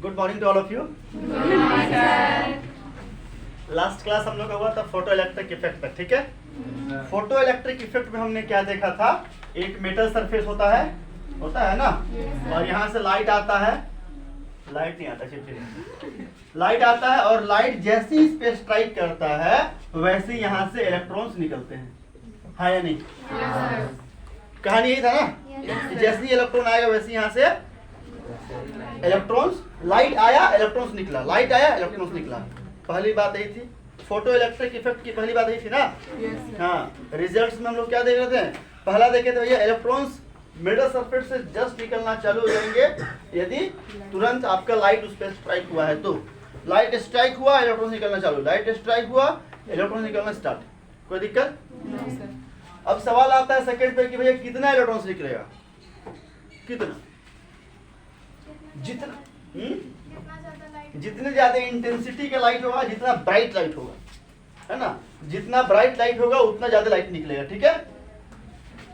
Good morning to all of you. Last class हम लोग का हुआ था फोटो इलेक्ट्रिक इफेक्ट पर, ठीक है। फोटो इलेक्ट्रिक इफेक्ट में हमने क्या देखा था, एक मेटल सरफेस होता है ना, और यहाँ से लाइट आता है, लाइट नहीं आता, लाइट आता है, और लाइट जैसे ही इस पे स्ट्राइक करता है वैसे यहाँ से इलेक्ट्रॉन्स निकलते हैं, है या नहीं? कहानी यही था ना, जैसे ही इलेक्ट्रॉन आएगा वैसे यहाँ से इलेक्ट्रॉन्स, लाइट आया इलेक्ट्रॉन्स निकला, लाइट आया इलेक्ट्रॉन्स निकला। पहली बात यही थी, फोटो इलेक्ट्रिक इफेक्ट की पहली बात यही थी ना। हाँ, रिजल्ट्स में हम लोग क्या देख रहे थे, पहला देखे थे भैया, इलेक्ट्रॉन्स मेटल सरफेस से जस्ट निकलना चालू हो जाएंगे यदि तुरंत आपका लाइट उस पर स्ट्राइक हुआ है तो। लाइट स्ट्राइक हुआ इलेक्ट्रॉन निकलना चालू, लाइट स्ट्राइक हुआ इलेक्ट्रॉन निकलना स्टार्ट, कोई दिक्कत? अब सवाल आता है सेकंड पे कि भैया कितना इलेक्ट्रॉन्स निकलेगा, कितना, जितने ज्यादा इंटेंसिटी का लाइट होगा, जितना ब्राइट लाइट होगा, है ना, जितना ब्राइट लाइट होगा उतना ज्यादा लाइट निकलेगा, ठीक है।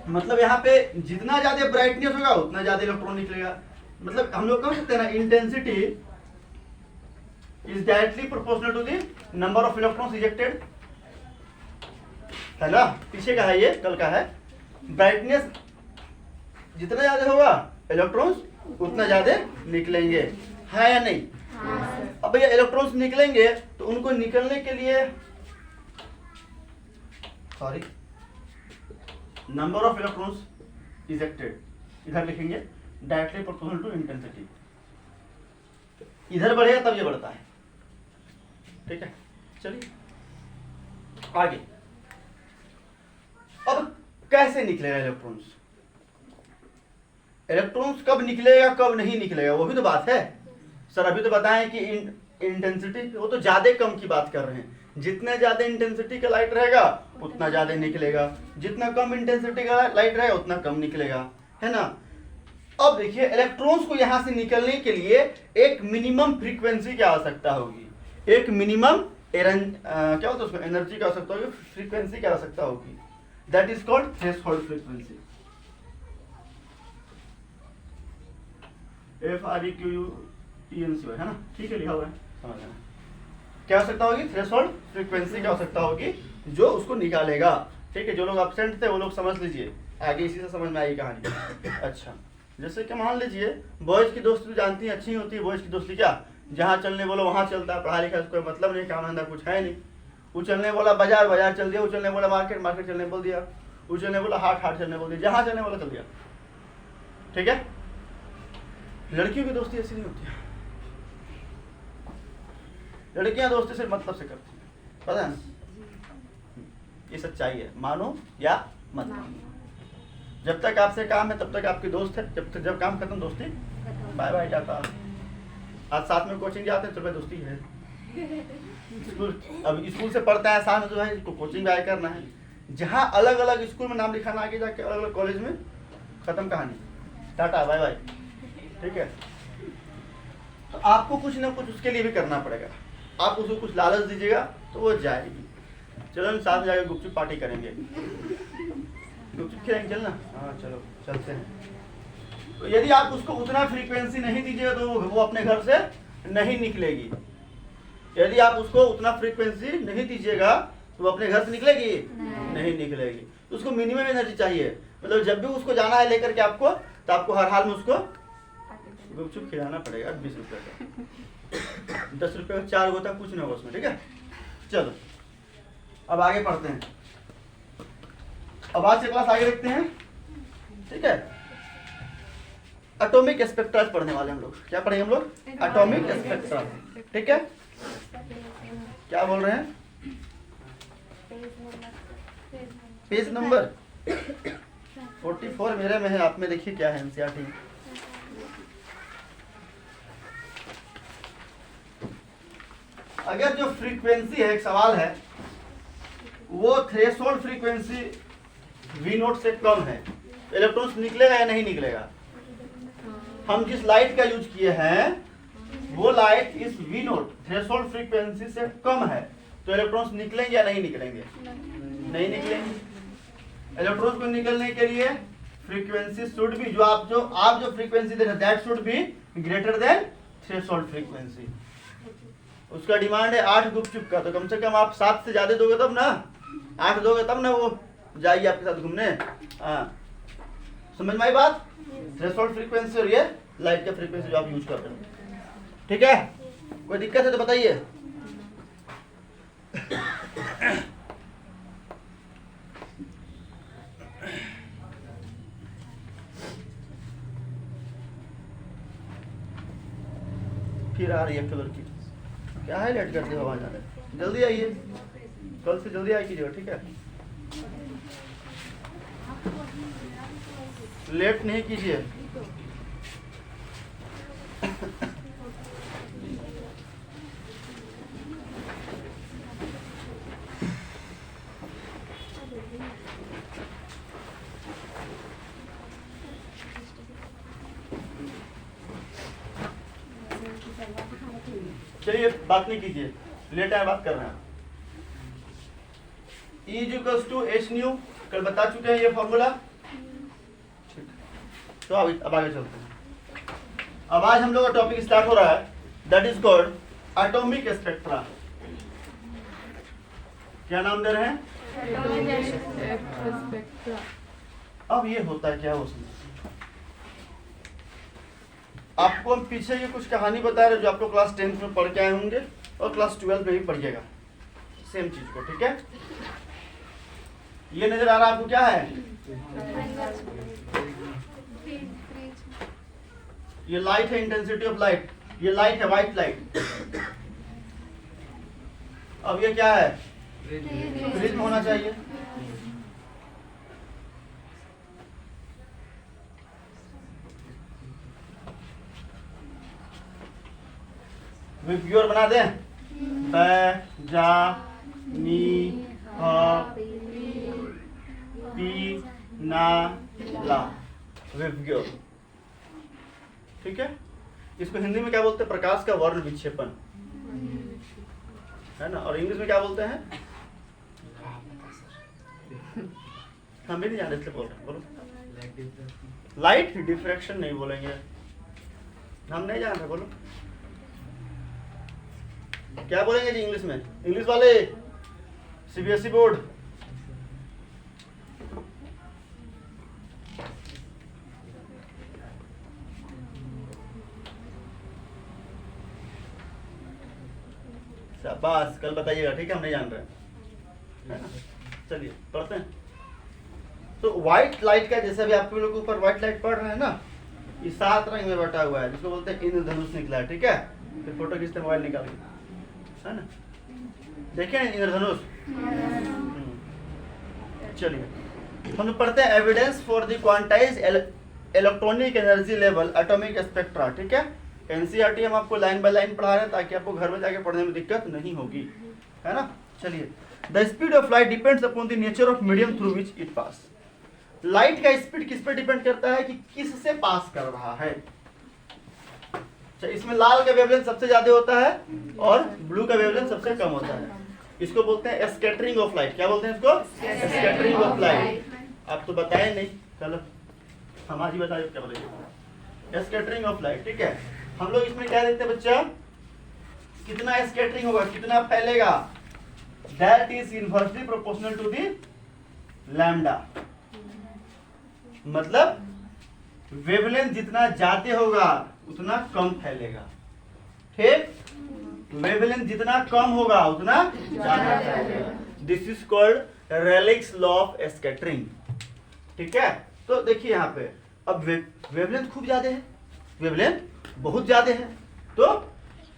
मतलब यहाँ पे जितना ज्यादा ब्राइटनेस होगा उतना ज्यादा इलेक्ट्रॉन निकलेगा। मतलब हम लोग कह सकते हैं ना, intensity is directly proportional to the number of electrons ejected, है ना, पीछे का है, ये कल का है। ब्राइटनेस जितना ज्यादा होगा इलेक्ट्रॉन्स उतना ज्यादा निकलेंगे, है या नहीं? अब भैया इलेक्ट्रॉन्स निकलेंगे तो उनको निकलने के लिए, sorry, number of electrons ejected इधर लिखेंगे डायरेक्टली प्रोपोर्शनल टू इंटेंसिटी, इधर बढ़ेगा तब ये बढ़ता है, ठीक है। चलिए आगे, अब कैसे निकलेगा इलेक्ट्रॉन्स, इलेक्ट्रॉन्स कब निकलेगा कब नहीं निकलेगा, वो भी तो बात है। सर अभी तो बताएं कि इंटेंसिटी, वो तो ज्यादा कम की बात कर रहे हैं, जितने ज्यादा इंटेंसिटी का लाइट रहेगा उतना ज्यादा निकलेगा, जितना कम इंटेंसिटी का लाइट रहेगा उतना कम निकलेगा, है ना। अब देखिए इलेक्ट्रॉन्स को यहां से निकलने के लिए एक मिनिमम फ्रीक्वेंसी की आवश्यकता होगी, एक मिनिमम क्या होता है उसको, एनर्जी की आवश्यकता होगी, फ्रीक्वेंसी की आवश्यकता होगी, that is called threshold frequency, FREQUENC, है ना, ठीक है, लिखा हुआ है, समझ लेना। क्या आवश्यकता होगी, थ्रेशोल्ड फ्रीक्वेंसी की आवश्यकता होगी जो उसको निकालेगा, ठीक है। जो लोग एब्सेंट थे वो लोग समझ लीजिए, आगे इसी से समझ में आएगी कहानी। अच्छा, जैसे कि मान लीजिए बॉयज की दोस्ती जानती है, अच्छी होती है बॉयज की दोस्ती, क्या जहाँ चलने बोलो वहाँ चलता है, पढ़ा लिखा कोई मतलब नहीं, काम धंधा कुछ है नहीं। उचलने बोला बाजार, बाजार चल दिया, उचलने बोला मार्केट, मार्केट चलने बोल दिया, उचलने बोला हाट, हाट चलने बोल दिया, जहाँ चलने बोला चल दिया, ठीक है। लड़कियों की दोस्ती ऐसी नहीं होती है, लड़कियां दोस्ती सिर्फ मतलब से करती हैं, पता है ना, ये सच्चाई है, मानो या मत मानो। जब तक आपसे काम है तब तक आपकी दोस्त है, जब काम खत्म दोस्ती बाय बाय जाता। आज साथ में कोचिंग जाते हैं तो दोस्ती है, स्कूल, अब स्कूल से पढ़ता है साथ में जो है कोचिंग भी आया करना है, जहाँ अलग अलग स्कूल में नाम लिखाना, आगे जाके अलग अलग कॉलेज में, खत्म कहानी, टाटा बाय बाय, ठीक है। तो आपको कुछ ना कुछ उसके लिए भी करना पड़ेगा, आप उसको कुछ लालच दीजिएगा तो वो जाएगी। चलो हम साथ में जाकर गुपचुप पार्टी करेंगे, गुपचुप खेलेंगे, चलना, हाँ चलो चलते हैं। तो यदि आप उसको उतना फ्रीक्वेंसी नहीं दीजिएगा तो वो अपने घर से नहीं निकलेगी, यदि आप उसको उतना फ्रीक्वेंसी नहीं दीजिएगा तो वो अपने घर से निकलेगी नहीं निकलेगी। तो उसको मिनिमम एनर्जी चाहिए, मतलब जब भी उसको जाना है लेकर के आपको, तो आपको हर हाल में उसको गुपचुप खिलाना पड़ेगा 20 रुपये का, 10 रुपये का 4 होता कुछ नहीं होगा उसमें, ठीक है। चलो अब आगे पढ़ते हैं, अब आज से क्लास आगे रखते हैं, ठीक है। एटॉमिक स्पेक्ट्रा पढ़ने वाले हम लोग, क्या पढ़ेंगे हम लोग, एटॉमिक स्पेक्ट्रा, ठीक है। क्या बोल रहे हैं, पेज नंबर 44 मेरे में है, आप में देखिए क्या है, एनसीईआरटी। अगर जो फ्रीक्वेंसी है, एक सवाल है, वो थ्रेशोल्ड फ्रीक्वेंसी V0 से कम है, इलेक्ट्रॉन्स निकलेगा या नहीं निकलेगा? हम जिस लाइट का यूज किए हैं वो लाइट इस V0 थ्रेशोल्ड फ्रीक्वेंसी से कम है, तो इलेक्ट्रॉन्स निकलेंगे या नहीं निकलेंगे? नहीं निकलेंगे। इलेक्ट्रॉन्स को निकलने के लिए फ्रीक्वेंसी शुड भी, जो आप जो फ्रीक्वेंसी दे रहे हैं that should be greater than threshold frequency. उसका डिमांड है 8 गुपचुप का, तो कम से कम आप 7 से ज्यादा दोगे तब ना, 8 दोगे तब ना वो जाइए आपके साथ घूमने। हाँ, समझ में आई बात? थ्रेशोल्ड फ्रीक्वेंसी और ये लाइट का फ्रीक्वेंसी जो आप यूज कर रहे हो। ठीक है, कोई दिक्कत है तो बताइए। फिर आ रही है कलर की, क्या हाईलाइट करते हो आवाज आ रहा है, जल्दी आइए, कल से जल्दी आ कीजिएगा। ठीक है, लेट नहीं कीजिए। चलिए बात नहीं कीजिए, लेट आए बात कर रहे हैं। E is to H nu, कल बता चुके हैं ये फॉर्मूला। तो अब आगे चलते हैं। अब आज हम लोग का टॉपिक स्टार्ट हो रहा है, that is called atomic spectra. क्या नाम दे रहे हैं? अब ये होता है क्या उसमें, आपको हम पीछे ये कुछ कहानी बता रहे जो आपको क्लास 10th में पढ़ के आए होंगे और क्लास 12 में भी पढ़िएगा सेम चीज को। ठीक है, ये नजर आ रहा है आपको क्या है? ये लाइट है, इंटेंसिटी ऑफ लाइट, ये लाइट है, व्हाइट लाइट। अब ये क्या है? प्रिज्म होना चाहिए। विब्ग्योर बना दें, ब जा नी ह पी ना ला, विब्ग्योर। ठीक है, इसको हिंदी में क्या बोलते हैं? प्रकाश का वर्ण विक्षेपण, है ना। और इंग्लिश में क्या बोलते हैं? हम भी नहीं जानते इसलिए बोल रहे हैं, बोलो। लाइट डिफ्रैक्शन नहीं बोलेंगे, हम नहीं जान रहे, बोलो क्या बोलेंगे जी इंग्लिश में? इंग्लिश वाले सीबीएसई बोर्ड, शाबाश, कल बताइएगा। ठीक है, हम नहीं जान रहे हैं, चलिए पढ़ते हैं। तो व्हाइट लाइट का, जैसे भी आपके लोग ऊपर व्हाइट लाइट पढ़ रहे हैं ना, ये 7 रंग में बटा हुआ है, जिसको बोलते हैं इंद्रधनुष निकला है। ठीक है, फिर फोटो खींचते मोबाइल निकाल के, है ना, देखिए इंद्रधनुष। चलिए हम लोग पढ़ते हैं evidence for the quantize electronic energy level atomic spectra. ठीक है, एनसीईआरटी हम आपको लाइन बाय लाइन पढ़ा रहे हैं ताकि आपको घर में जाके पढ़ने में दिक्कत नहीं होगी, है ना। चलिए, the speed of light depends upon the nature of medium through which it pass. Light का स्पीड किस पे डिपेंड करता है कि किससे पास कर रहा है। इसमें लाल का वेवलेंथ सबसे ज्यादा होता है और ब्लू का वेवलेंथ सबसे कम होता है। इसको बोलते हैं स्कैटरिंग ऑफ लाइट। क्या बोलते हैं इसको? Scattering of light. आप तो बताए नहीं, चलो हम आज ही बताइए क्या बोलेंगे। Scattering of light. ठीक है, हम लोग इसमें क्या देखते हैं बच्चा, कितना स्कैटरिंग होगा, कितना फैलेगा, that is inversely proportional to the lambda. मतलब वेवलेंथ जितना ज्यादा होगा उतना कम फैलेगा। ठीक, वेवलेंथ जितना कम होगा उतना ज्यादा फैलेगा। This is called relics law of scattering. ठीक है, तो देखिए यहाँ पे अब वेवलेंथ खूब ज्यादा है, वेवलेंथ बहुत ज्यादा है, तो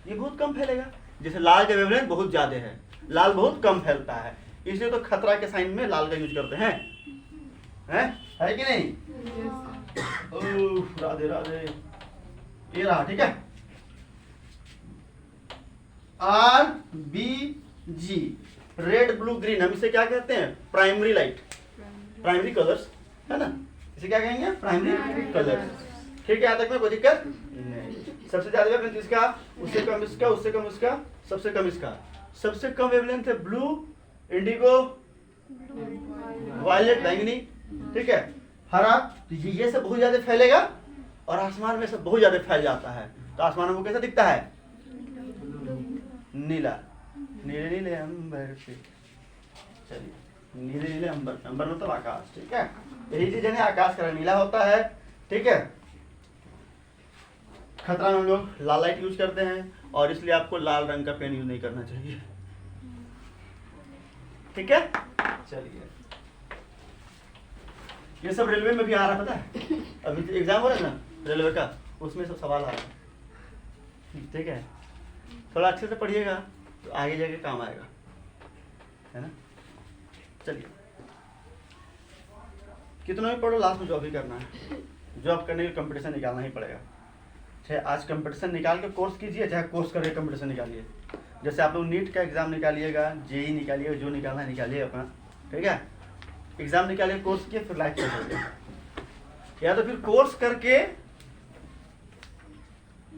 ये बहुत कम फैलेगा। जैसे लाल का वेवलेंथ बहुत ज्यादा है, लाल बहुत कम फैलता है, इसलिए तो खतरा के साइन में लाल का यूज करते हैं, है कि नहीं? ओह राधे राधे, ये रहा। ठीक है, आर बी जी, रेड ब्लू ग्रीन, हम इसे क्या कहते हैं? प्राइमरी लाइट, प्राइमरी कलर्स, है ना, इसे क्या कहेंगे? Primary colours. ठीक है, यहाँ तक में कोई दिक्कत नहीं। सबसे ज्यादा वेवलेंथ इसका, उससे कम इसका, उससे कम इसका, सबसे कम इसका। सबसे कम वेवलेंथ है ब्लू, इंडिगो, वायलेट, बैंगनी। ठीक है, हरा, तो ये सब बहुत ज्यादा फैलेगा और आसमान में सब बहुत ज्यादा फैल जाता है, तो आसमान में वो कैसा दिखता है? नीला, नीले नीले अंबर पे। चलिए, नीले नीले अंबर, अंबर मतलब आकाश, ठीक है। यही चीज है, आकाश का रंग नीला होता है, ठीक है। खतरा में हम लोग लाल लाइट यूज करते हैं, और इसलिए आपको लाल रंग का पेन यूज नहीं करना चाहिए, ठीक है। चलिए, ये सब रेलवे में भी आ रहा है, पता है। अभी एग्जाम हो रहा है ना रेलवे का, उसमें सब सवाल आ रहा है, ठीक है। थोड़ा अच्छे से पढ़िएगा तो आगे जाके काम आएगा, है ना। चलिए, कितना भी पढ़ो, लास्ट में जॉब ही करना है। जॉब करने के लिए कंपटीशन निकालना ही पड़ेगा, चाहे आज कंपटीशन निकाल के कोर्स कीजिए, चाहे कोर्स करके कंपटीशन निकालिए। जैसे आप लोग नीट का एग्जाम निकालिएगा, जेई निकालिएगा, जो निकालना है निकालिए अपना, ठीक है। एग्जाम निकालिए, कोर्स किए, फिर लाइफ चल, या तो फिर कोर्स करके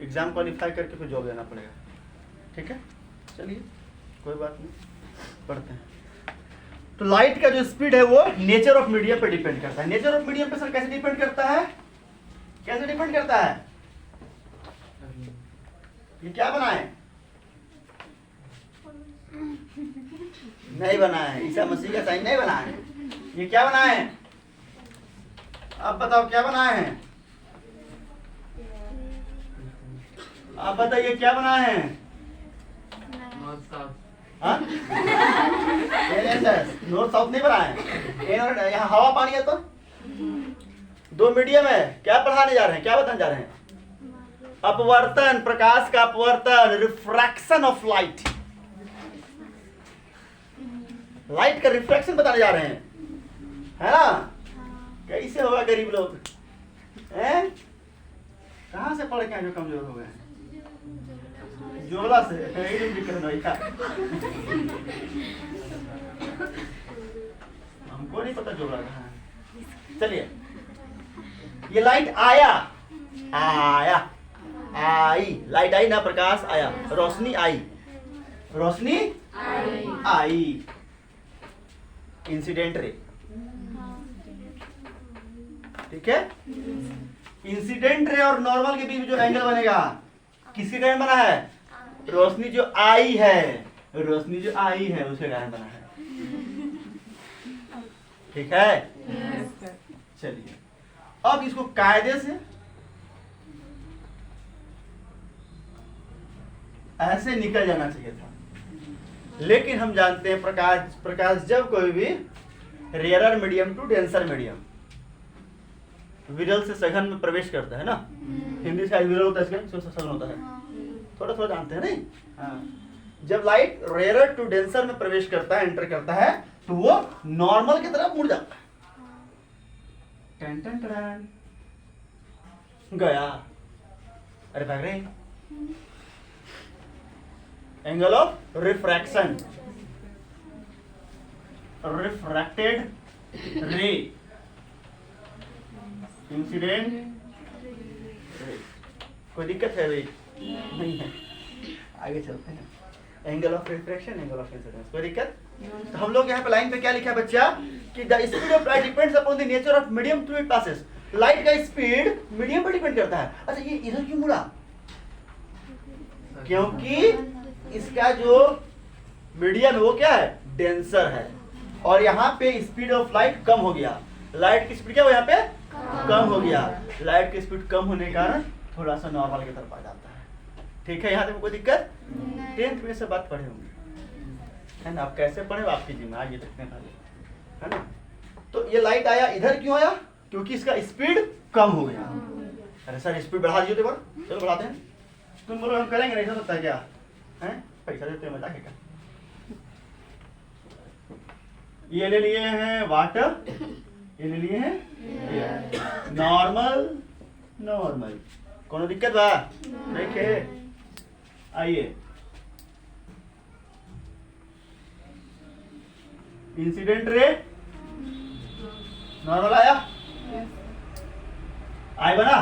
एग्जाम क्वालिफाई करके फिर जॉब लेना पड़ेगा, ठीक है। चलिए, कोई बात नहीं, पढ़ते हैं। तो लाइट का जो स्पीड है वो नेचर ऑफ मीडियम पे डिपेंड करता है। नेचर ऑफ मीडियम पे सर कैसे डिपेंड करता है? कैसे डिपेंड करता है? ये क्या बना है? नहीं बना है, ईसा मसीह का साइन नहीं बना है। ये क्या बना है? आप बताओ क्या बना है? आप बताइए क्या बना है? नॉर्थ साउथ नहीं बना है। यहाँ हवा पानी है, तो दो मीडियम है। क्या पढ़ाने जा रहे हैं, क्या बताने जा रहे हैं? अपवर्तन, प्रकाश का अपवर्तन, रिफ्रैक्शन ऑफ लाइट। लाइट का रिफ्रैक्शन बताने जा रहे हैं, है ना। कैसे होगा गरीब लोग हैं? कहाँ से पढ़ के जो कमजोर हो गए? जोला से। हमको नहीं पता जोला कहाँ है। चलिए, ये लाइट आया, आई, लाइट आई ना, प्रकाश आया, रोशनी आई, रोशनी आई, इंसिडेंट रे, ठीक है। इंसिडेंट रे और नॉर्मल के बीच जो एंगल बनेगा, किसके कारण बना है? रोशनी जो आई है, रोशनी जो आई है उसके कारण बना है, ठीक है। चलिए, अब इसको कायदे से ऐसे निकल जाना चाहिए था, लेकिन हम जानते हैं प्रकाश जब कोई भी rarer medium to denser medium, विरल से सघन में प्रवेश करता है ना। हिंदी से विरल होता है, इसका सघन होता है, थोड़ा थोड़ा जानते हैं नहीं। हाँ। जब लाइट रेयरर टू डेंसर में प्रवेश करता है, एंटर करता है, तो वो नॉर्मल की तरफ मुड़ जाता है। टन टन टन, गया, अरे भाग रहे। एंगल ऑफ रिफ्रैक्शन, रिफ्रैक्टेड रे, इंसिडेंट रे। कोई दिक्कत है भाई? नहीं है। आगे चलते हैं। Angle of refraction, angle of incidence, कोई दिक्कत? तो हम लोग यहाँ पे लाइन पे क्या लिखा है बच्चा कि the speed of light depends upon the nature of medium through it passes. Light का स्पीड मीडियम पर डिपेंड करता है। अच्छा, ये इधर क्यों मुड़ा? क्योंकि इसका जो मीडियम है वो क्या है? डेंसर है, और यहाँ पे स्पीड ऑफ लाइट कम हो गया। लाइट की स्पीड क्या हो यहाँ पे? कम हो गया। लाइट की स्पीड कम होने के कारण थोड़ा सा नॉर्मल की तरफ आ जाता है, ठीक है। यहाँ तक कोई दिक्कत? 10th में से बात पढ़े होंगे, है ना। आप कैसे पढ़े आपकी जिम्मेदारी, ये देखने वाले, है ना। तो ये लाइट आया, इधर क्यों आया? क्योंकि इसका स्पीड कम हो गया। अरे सर स्पीड बढ़ा दीजिए तो, चलो बढ़ाते हैं। तुम बोलो हम करेंगे, नहीं सकता क्या है? पैसा देते हैं, मजाक है क्या? ये ले लिए हैं वाटर, ये ले लिए हैं नॉर्मल, नॉर्मल। कोनो दिक्कत बा? नहीं के। आइए, इंसिडेंट रे नॉर्मल आया, आई बना,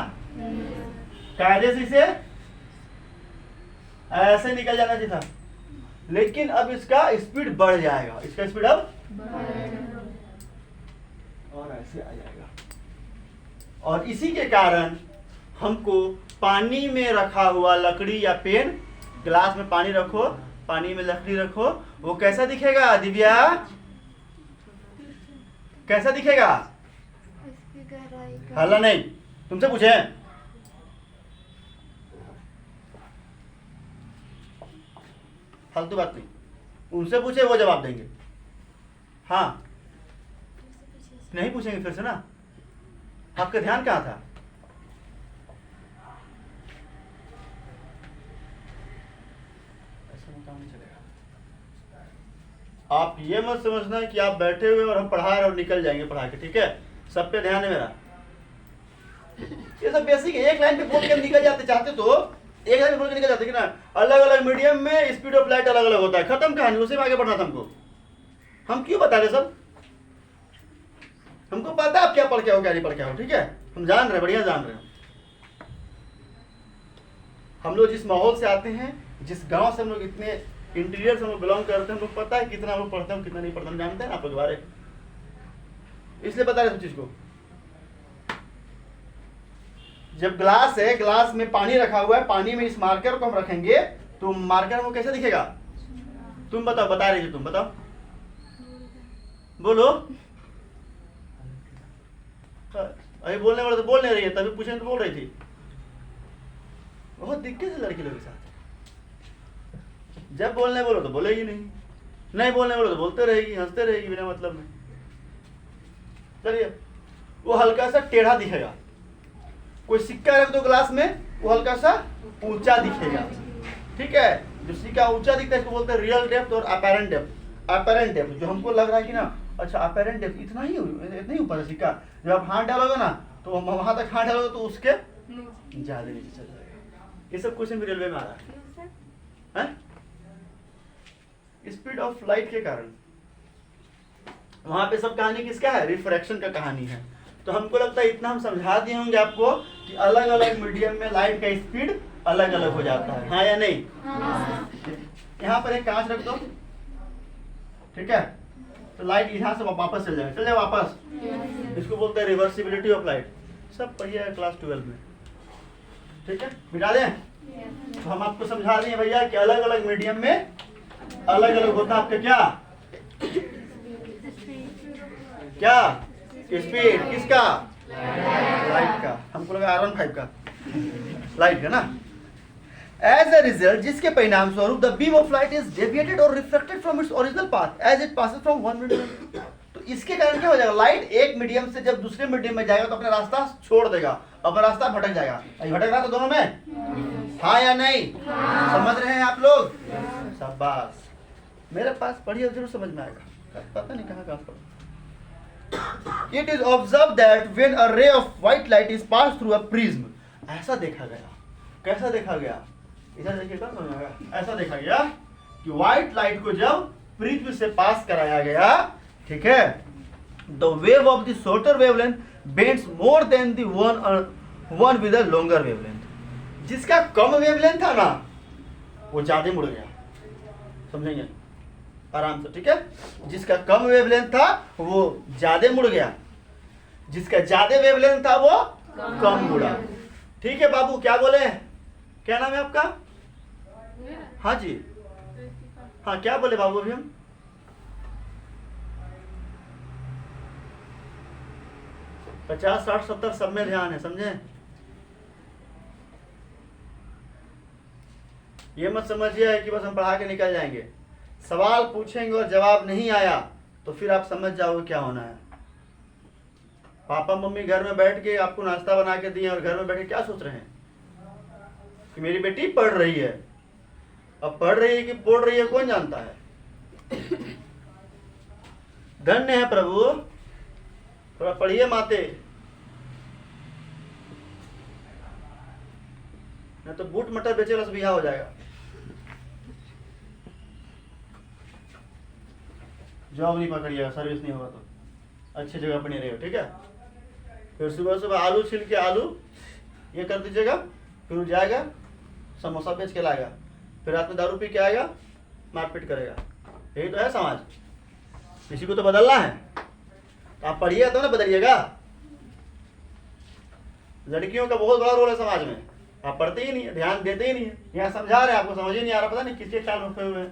कायदे से इसे ऐसे निकल जाना चाहिए था, लेकिन अब इसका स्पीड बढ़ जाएगा। इसका स्पीड अब और ऐसे आ जाएगा, और इसी के कारण हमको पानी में रखा हुआ लकड़ी या पेन, गिलास में पानी रखो, पानी में लकड़ी रखो, वो कैसा दिखेगा दिव्या? कैसा दिखेगा? हल्ला नहीं, तुमसे पूछे? फालतू बात नहीं, उनसे पूछे वो जवाब देंगे। हाँ नहीं पूछेंगे फिर से ना, आपका ध्यान कहाँ था? ऐसा काम नहीं चलेगा। आप ये मत समझना कि आप बैठे हुए और हम पढ़ा रहे और निकल जाएंगे पढ़ा के, ठीक है? सब पे ध्यान है मेरा। ये सब बेसिक है, एक लाइन पे बोल के निकल जाते, चाहते तो एक लाइन पे बोल के निकल जाते कि ना अलग अलग मीडियम में स्पीड ऑफ लाइट अलग अलग होता है, खत्म कहानी, उसी में आगे बढ़ना था हमको। हम क्यों बता रहे सब? हमको पता है आप क्या पढ़ के हो क्या नहीं पढ़ के हो, ठीक है? हम जान रहे हैं, बढ़िया जान रहे हैं। हम लोग जिस माहौल से आते हैं, जिस गांव से हम लोग इतने इंटीरियर से हम लोग बिलोंग करते हैं, हम लोग पता है कितना हम लोग पढ़ते हैं कितना नहीं पढ़ते, हम जानते हैं आप लोग बारे, इसलिए बता रहे सब चीज को। जब ग्लास है, ग्लास में पानी रखा हुआ है, पानी में इस मार्कर को हम रखेंगे तो मार्कर वो कैसे दिखेगा? तुम बताओ, बता रही थी तुम, बताओ, बोलो। अभी बोलने वाले तो बोल नहीं रही है, तभी पूछने तो बोल रही थी। बहुत दिक्कत है लड़की लोगों के साथ, जब बोलने बोलो तो बोलेगी नहीं, नहीं बोलने बोलो तो बोलते रहेगी, हंसते रहेगी बिना मतलब में। चलिए, वो हल्का सा टेढ़ा दिखेगा, कोई सिक्का रख दो ग्लास में, वो हल्का सा ऊंचा दिखेगा, ठीक है? जो सिक्का ऊंचा दिखता है इसको बोलते हैं रियल डेप्थ और अपैरेंट डेप्थ। अपैरेंट डेप्थ जो हमको लग रहा है कि ना अच्छा अपैरेंट डेप्थ इतना ही ऊपर है सिक्का, जब आप हाथ डालोगे ना तो वहां तक हाथ डालोगे तो उसके ज्यादा नीचे चल जाएगा। ये सब क्वेश्चन भी रेलवे में आ रहा है। स्पीड ऑफ लाइट के कारण वहां पे सब कहानी किसका है? रिफ्रैक्शन का कहानी है। तो हमको लगता है इतना हम समझा दिए होंगे आपको कि अलग अलग मीडियम में लाइट का स्पीड अलग अलग हो जाता है, हाँ या नहीं? यहाँ पर एक कांच रख दो, ठीक है? तो लाइट यहाँ से वापस चल जाए, वापस। इसको बोलते हैं रिवर्सिबिलिटी ऑफ लाइट, सब पढ़िए क्लास 12 में, ठीक है? मिटा दें? तो हम आपको समझा दिए भैया कि अलग अलग मीडियम में अलग अलग होता है आपका क्या स्पीड, किसका? लाइट का। हमको लगा R15 का, लाइट का ना। एज ए रिजल्ट, जिसके परिणाम स्वरूप the beam of light is deviated और reflected from its original path as it passes from one medium. तो इसके कारण क्या हो जाएगा? लाइट एक मीडियम से जब दूसरे मीडियम में जाएगा तो अपना रास्ता छोड़ देगा, अपना रास्ता भटक जाएगा। भटक रहा था दोनों में, हाँ या नहीं? समझ रहे हैं आप लोग? शाबाश, मेरे पास पढ़िए जरूर समझ में आएगा, पता नहीं कहाँ पढ़ो। It is observed that when a ray of white light is passed through a prism, ऐसा देखा गया, कैसा देखा गया? इधर देखिए, ऐसा देखा गया कि व्हाइट लाइट को जब प्रिज्म से पास कराया गया, ठीक है, the wave of the shorter wavelength bends more than the one with a longer wavelength। जिसका कम वेवलेंथ था ना वो ज्यादा मुड़ गया, समझेंगे आराम से, ठीक है? जिसका कम वेवलेंथ था वो ज्यादा मुड़ गया, जिसका ज्यादा वेवलेंथ था वो कम मुड़ा। ठीक है बाबू, क्या बोले? क्या नाम है आपका? हाँ जी, हाँ क्या बोले बाबू? अभी हम 50, 60, 70 सब में ध्यान है, समझे? ये मत समझिए कि बस हम पढ़ा के निकल जाएंगे। सवाल पूछेंगे और जवाब नहीं आया तो फिर आप समझ जाओगे क्या होना है। पापा मम्मी घर में बैठ के आपको नाश्ता बना के दिए और घर में बैठ के क्या सोच रहे हैं कि मेरी बेटी पढ़ रही है। अब पढ़ रही है कि पढ़ रही है कौन जानता है। धन्य है प्रभु, थोड़ा पढ़िए माते, नहीं तो बूट मटर बेचेगा तो बिहार हो जाएगा। जॉब नहीं पकड़िएगा, सर्विस नहीं होगा तो अच्छी जगह पर नहीं रहेगा, ठीक है? फिर सुबह सुबह आलू छील के आलू ये कर दीजिएगा, फिर वो जाएगा समोसा बेच के लाएगा, फिर रात में दारू पी के आएगा, मारपीट करेगा। यही तो है समाज, किसी को तो बदलना है। तो आप पढ़िए तो ना बदलिएगा। लड़कियों का बहुत बड़ा रोल है समाज में, आप पढ़ते ही नहीं है, ध्यान देते ही नहीं है। यहाँ समझा रहे हैं, आपको समझ ही नहीं आ रहा, पता नहीं किसके ख्याल में उठे हुए हैं,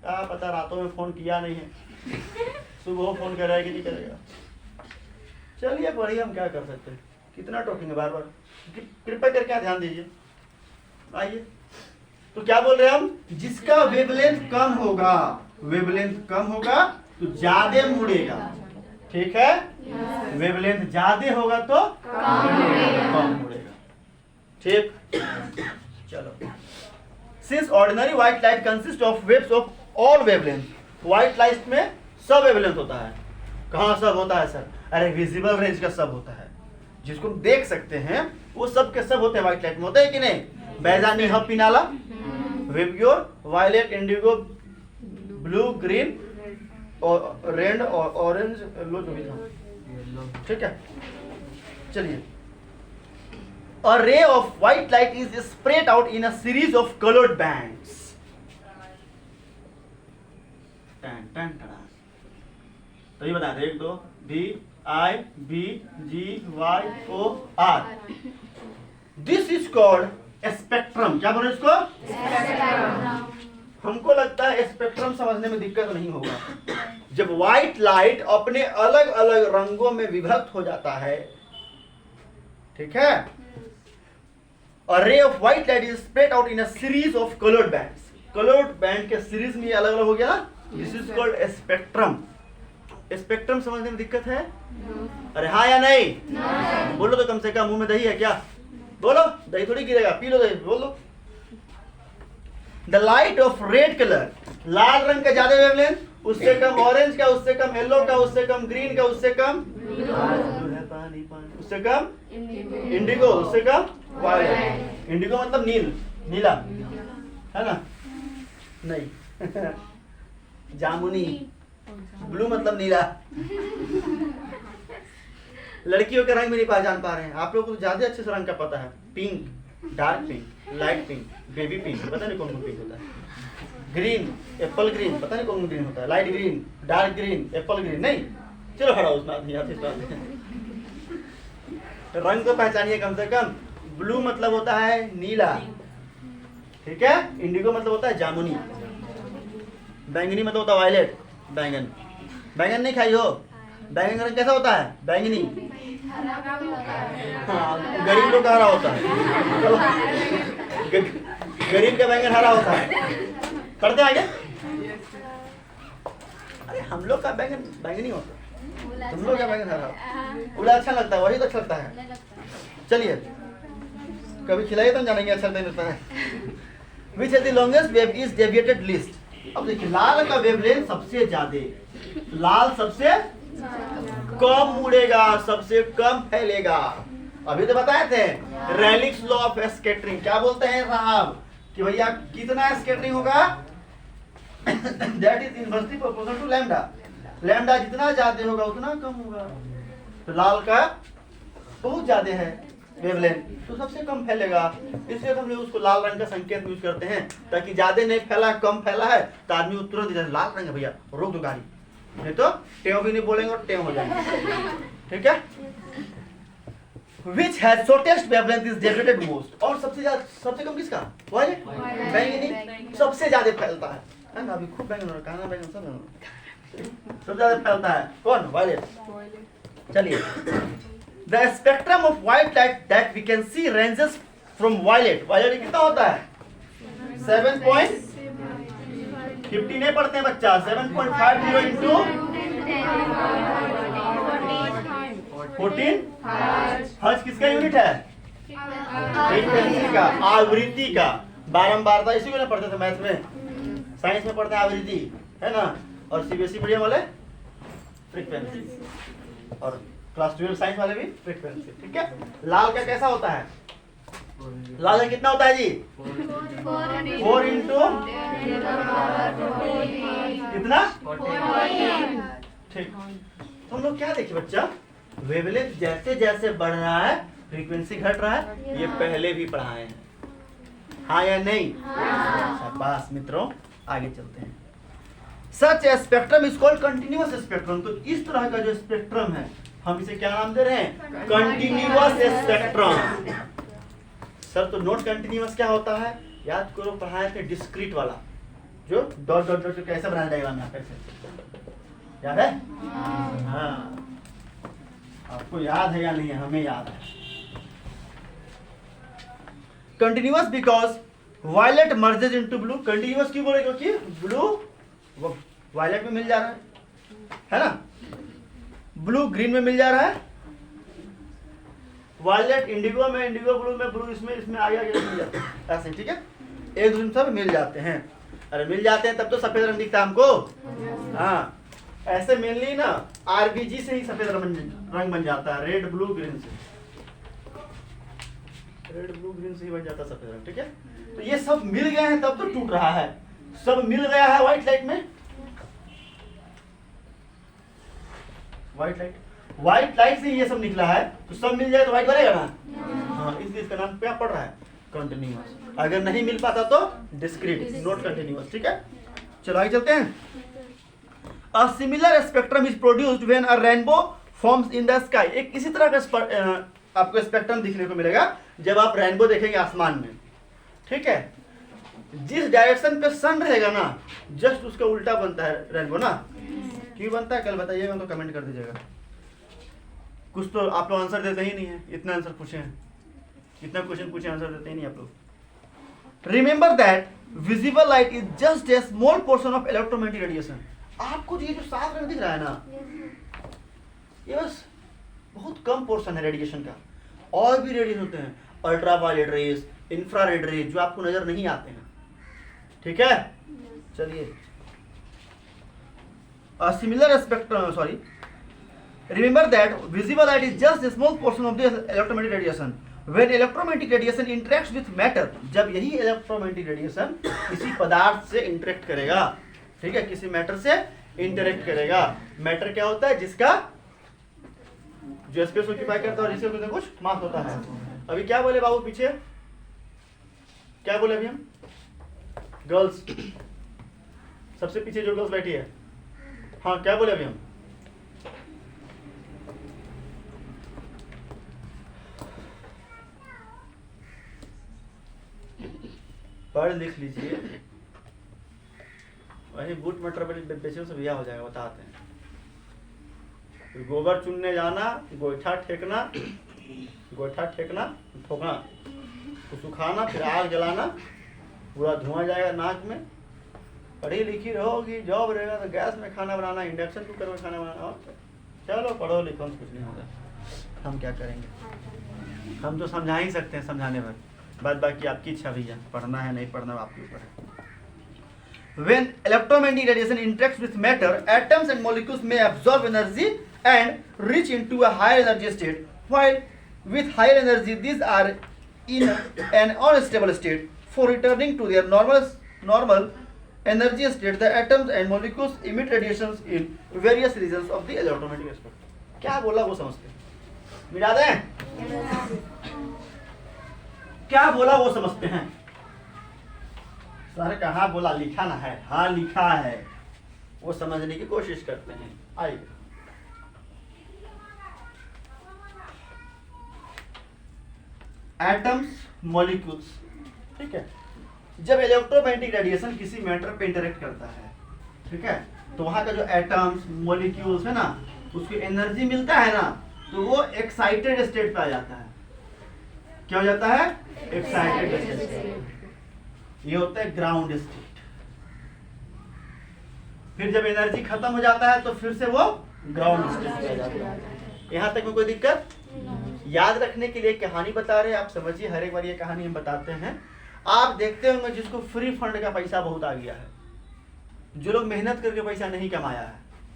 क्या पता रातों में फोन किया नहीं है, सुबह फोन करेगा कि नहीं करेगा। चलिए पढ़िए, हम क्या कर सकते हैं, कितना टोकेंगे बार बार, कृपया करके ध्यान दीजिए। आइए, तो क्या बोल रहे हैं हम, जिसका वेवलेंथ कम होगा, वेवलेंथ कम होगा तो ज्यादा मुड़ेगा, ठीक है। वेवलेंथ ज्यादा होगा तो कम मुड़ेगा, ठीक। चलो, since ordinary white light consist of waves of all wavelength, white light में सब वेवलेंथ होता है। कहाँ सब होता है सर? अरे विजिबल रेंज का सब होता है, जिसको हम देख सकते हैं वो सब के सब होते हैं व्हाइट लाइट में, होते हैं कि नहीं? बैजानी, हपिनाला, VIBGYOR, violet, indigo, blue, green और रेड और ऑरेंज, येलो जो भी था, ठीक है। चलिए, a ray of white light is spread out in a series of colored bands. तो ये बता दे, 1 2 B I B G Y O R, this is called spectrum। क्या बोले इसको? हमको लगता है स्पेक्ट्रम समझने में दिक्कत नहीं होगा। जब व्हाइट लाइट अपने अलग अलग रंगों में विभक्त हो जाता है, ठीक है, a ray of white light is spread out in a series of colored bands। colored band के सीरीज में अलग अलग हो गया ना, this is called spectrum। Spectrum समझने में दिक्कत है? अरे हाँ या नहीं? बोलो तो कम से कम, मुंह में दही है क्या? बोलो, दही थोड़ी गिरेगा, पी लो दही, बोलो। The light of red colour, लाल रंग का ज्यादा वेवलेंथ, उससे कम ऑरेंज का, उससे कम येलो का, उससे कम ग्रीन का, उससे कम पानी, उससे कम इंडिगो, उससे कम वायलेट। इंडिगो मतलब नील, नीला है ना? नहीं जामुनी, ब्लू मतलब नीला। लड़कियों के रंग में नहीं पहचान पा रहे हैं, आप लोगों को ज्यादा अच्छे से रंग का पता है। Pink, dark pink, light pink, baby pink, पता नहीं कौन कौन पिंक होता है। ग्रीन, एप्पल ग्रीन, पता नहीं कौन कौन ग्रीन होता है। Light green, dark green, Apple green, नहीं। चलो हटाओ उस बात नहीं आती, रंग तो पहचानिए कम से कम। ब्लू मतलब होता है नीला, ठीक है। इंडिगो मतलब होता है जामुनी, बैंगनी मतलब होता है वायलेट, बैंगन। बैंगन नहीं खाई हो? बैंगन का रंग कैसा होता है? बैंगनी। हाँ, गरीब लोग का हरा होता है, गरीब का बैंगन हरा होता है। पढ़ते आगे? अरे हम लोग का बैंगन बैंगनी होता, तुम लोग का बैंगन हरा। उड़ा अच्छा लगता है, वही तो अच्छा लगता है। चलिए, कभी खिलाइए तो जानेंगे अच्छा लगता है। Which is the longest wave is deviated least। अब देखिए, लाल का वेवलेंथ सबसे ज्यादा, लाल सबसे कम मुड़ेगा, सबसे कम फैलेगा। अभी तो बताए थे रेलिक्स लॉ ऑफ स्कैटरिंग। क्या बोलते हैं साहब कि भैया कितना स्कैटरिंग होगा? That is inversely proportional to lambda. Lambda जितना ज्यादा होगा उतना कम होगा। तो लाल का बहुत ज्यादा है वेवलेंथ, तो सबसे कम फैलेगा। इसलिए हम लोग उसको लाल रंग का संकेत यूज करते हैं, ताकि ज्यादा नहीं फैला, कम फैला है तो आदमी तुरंत लाल रंग है भैया रोक दो गाड़ी, नहीं तो टेव भी नहीं बोलेंगे और टेव हो जाएंगे, ठीक है। Which has shortest wavelength is deviated most। और सबसे कम किसका? वायलेट, बैंगनी सबसे ज्यादा फैलता है ना। अभी खूब बैंगन और काला बैंगन सबसे ज्यादा फैलता है कौन? वायलेट। चलिए, the spectrum of white light that we can see ranges from violet। Violet कितना होता है? 7.50 नहीं पढ़ते हैं बच्चा, 7.50 into 14 हर्ट्ज किसका यूनिट है? फ्रीक्वेंसी का, आवृत्ति का। बारंबारता इसी को ना पढ़ते थे मैथ में, साइंस में पढ़ते हैं आवृत्ति, है ना। और सीबीएसई मीडियम वाले फ्रीक्वेंसी, और क्लास 12 साइंस वाले भी फ्रीक्वेंसी, ठीक है। लाल का कैसा होता है? लाल का कितना होता है जी? 4 into कितना? ठीक। तो हम लोग क्या देखे बच्चा, वेवलेंथ जैसे जैसे बढ़ रहा है फ्रीक्वेंसी घट रहा है, ये पहले भी पढ़ाए हैं, हाँ या नहीं? शाबाश मित्रों, आगे चलते हैं। Such a spectrum is called continuous spectrum. तो इस तरह का जो स्पेक्ट्रम है हम इसे क्या नाम दे रहे हैं? Continuous spectrum. सर तो नॉट कंटिन्यूअस क्या होता है? याद करो, पढ़ाए थे डिस्क्रीट वाला, जो डॉट डॉट डॉट कैसे बनाया डायग्राम यहाँ पे, याद है? हाँ, आपको याद है या नहीं है? हमें याद है। Continuous because violet merges into blue. Continuous क्यों बोले? क्योंकि ब्लू वायलेट में मिल जा रहा है ना, ब्लू ग्रीन में मिल जा रहा है, वायलेट इंडिगो में, इंडिगो ब्लू में, ब्लू इसमें आ गया, मिल जाता है ऐसे, ठीक है, एक दूसरे में सब मिल जाते हैं। अरे मिल जाते हैं तब तो सफेद रंग दिखता है हमको। हाँ, ऐसे मेनली ना आरबीजी से ही सफेद रंग बन जाता है, रेड ब्लू ग्रीन से, रेड ब्लू ग्रीन से ही बन जाता है सफेद रंग, ठीक है। तो ये सब मिल गए हैं तब तो टूट रहा है, सब मिल गया है व्हाइट लाइट में, व्हाइट लाइट से ये सब निकला है, तो सब मिल जाए तो व्हाइट बनेगा ना। हाँ, इसलिए इसका नाम क्या पड़ रहा है? कंटिन्यूअस। अगर नहीं मिल पाता तो डिस्क्रीट, नॉट कंटिन्यूअस, ठीक है। चलो आगे चलते हैं। A similar spectrum is produced when a rainbow forms in the sky। एक इसी तरह का आपको स्पेक्ट्रम दिखने को मिलेगा जब आप रेनबो देखेंगे आसमान में, ठीक है। जिस डायरेक्शन पे सन रहेगा ना, जस्ट उसका उल्टा बनता है रेनबो ना। क्यों बनता है कल बताइएगा, तो कमेंट कर दीजिएगा। कुछ तो आप लोग आंसर देते ही नहीं है, इतना आंसर पूछे हैं, इतना क्वेश्चन पूछे, आंसर देते ही नहीं आप लोग। Remember that visible light is just a small portion of electromagnetic radiation. आपको ये जो साफ रंग दिख रहा है ना, ये बस बहुत कम पोर्शन है रेडिएशन का। और भी रेडिएशन होते हैं, अल्ट्रावायलेट रेज, इंफ्रारेड रेज, जो आपको नजर नहीं आते हैं, ठीक है। चलिए, a similar spectrum, sorry, remember that visible light is just a small portion of the electromagnetic radiation. When electromagnetic radiation interacts with matter, जब यही electromagnetic radiation किसी पदार्थ से इंटरेक्ट करेगा, ठीक है, किसी मैटर से इंटरेक्ट करेगा। मैटर क्या होता है? जिसका जो स्पेस ऑक्यूपाई करता है और जिसका कुछ मास होता है। अभी क्या बोले बाबू पीछे, क्या बोले अभी हम? गर्ल्स, सबसे पीछे जो गर्ल्स बैठी है, हाँ क्या बोले अभी हम? पढ़ लिख लीजिए, वही बूट मटर बेचने से बिया हो जाएगा, बताते हैं। फिर गोबर चुनने जाना, गोईठा ठेकना, ठोकना, तो सुखाना, फिर आग जलाना, पूरा धुआं जाएगा नाक में। पढ़ी लिखी रहोगी, जॉब रहेगा तो गैस में खाना बनाना, इंडक्शन कुकर में खाना बनाना। और चलो पढ़ो लिखो, कुछ नहीं होगा, हम क्या करेंगे, हम तो समझा ही सकते हैं समझाने पर, बाद बाकी आपकी इच्छा भैया, पढ़ना है नहीं पढ़ना आपके ऊपर है। When electromagnetic radiation interacts with matter, atoms and molecules may absorb energy and reach into a higher energy state. While with higher energy, these are in an unstable state. For returning to their normal energy state, the atoms and molecules emit radiations in various regions of the electromagnetic spectrum. क्या बोला वो समझते हैं? मिटा दें? क्या बोला वो समझते हैं? सर कहाँ बोला, लिखा ना है? हाँ लिखा है, वो समझने की कोशिश करते हैं। आइए, एटम्स, मॉलिक्यूल्स, ठीक है। जब इलेक्ट्रोमैग्नेटिक रेडिएशन किसी मैटर पे इंटरेक्ट करता है, ठीक है, तो वहां का जो एटम्स, मॉलिक्यूल्स है ना, उसको एनर्जी मिलता है ना, तो वो एक्साइटेड स्टेट पे आ जाता है। क्या हो जाता है? Excited state. ये होता है ग्राउंड स्टेट। फिर जब एनर्जी खत्म हो जाता है तो फिर से वो ग्राउंड स्टेट पे आ जाता है। यहाँ तक में कोई दिक्कत? याद रखने के लिए कहानी बता रहे हैं, आप समझिए, हर एक बार ये कहानी हम बताते हैं। आप देखते होंगे जिसको फ्री फंड का पैसा बहुत आ गया है, जो लोग मेहनत करके पैसा नहीं कमाया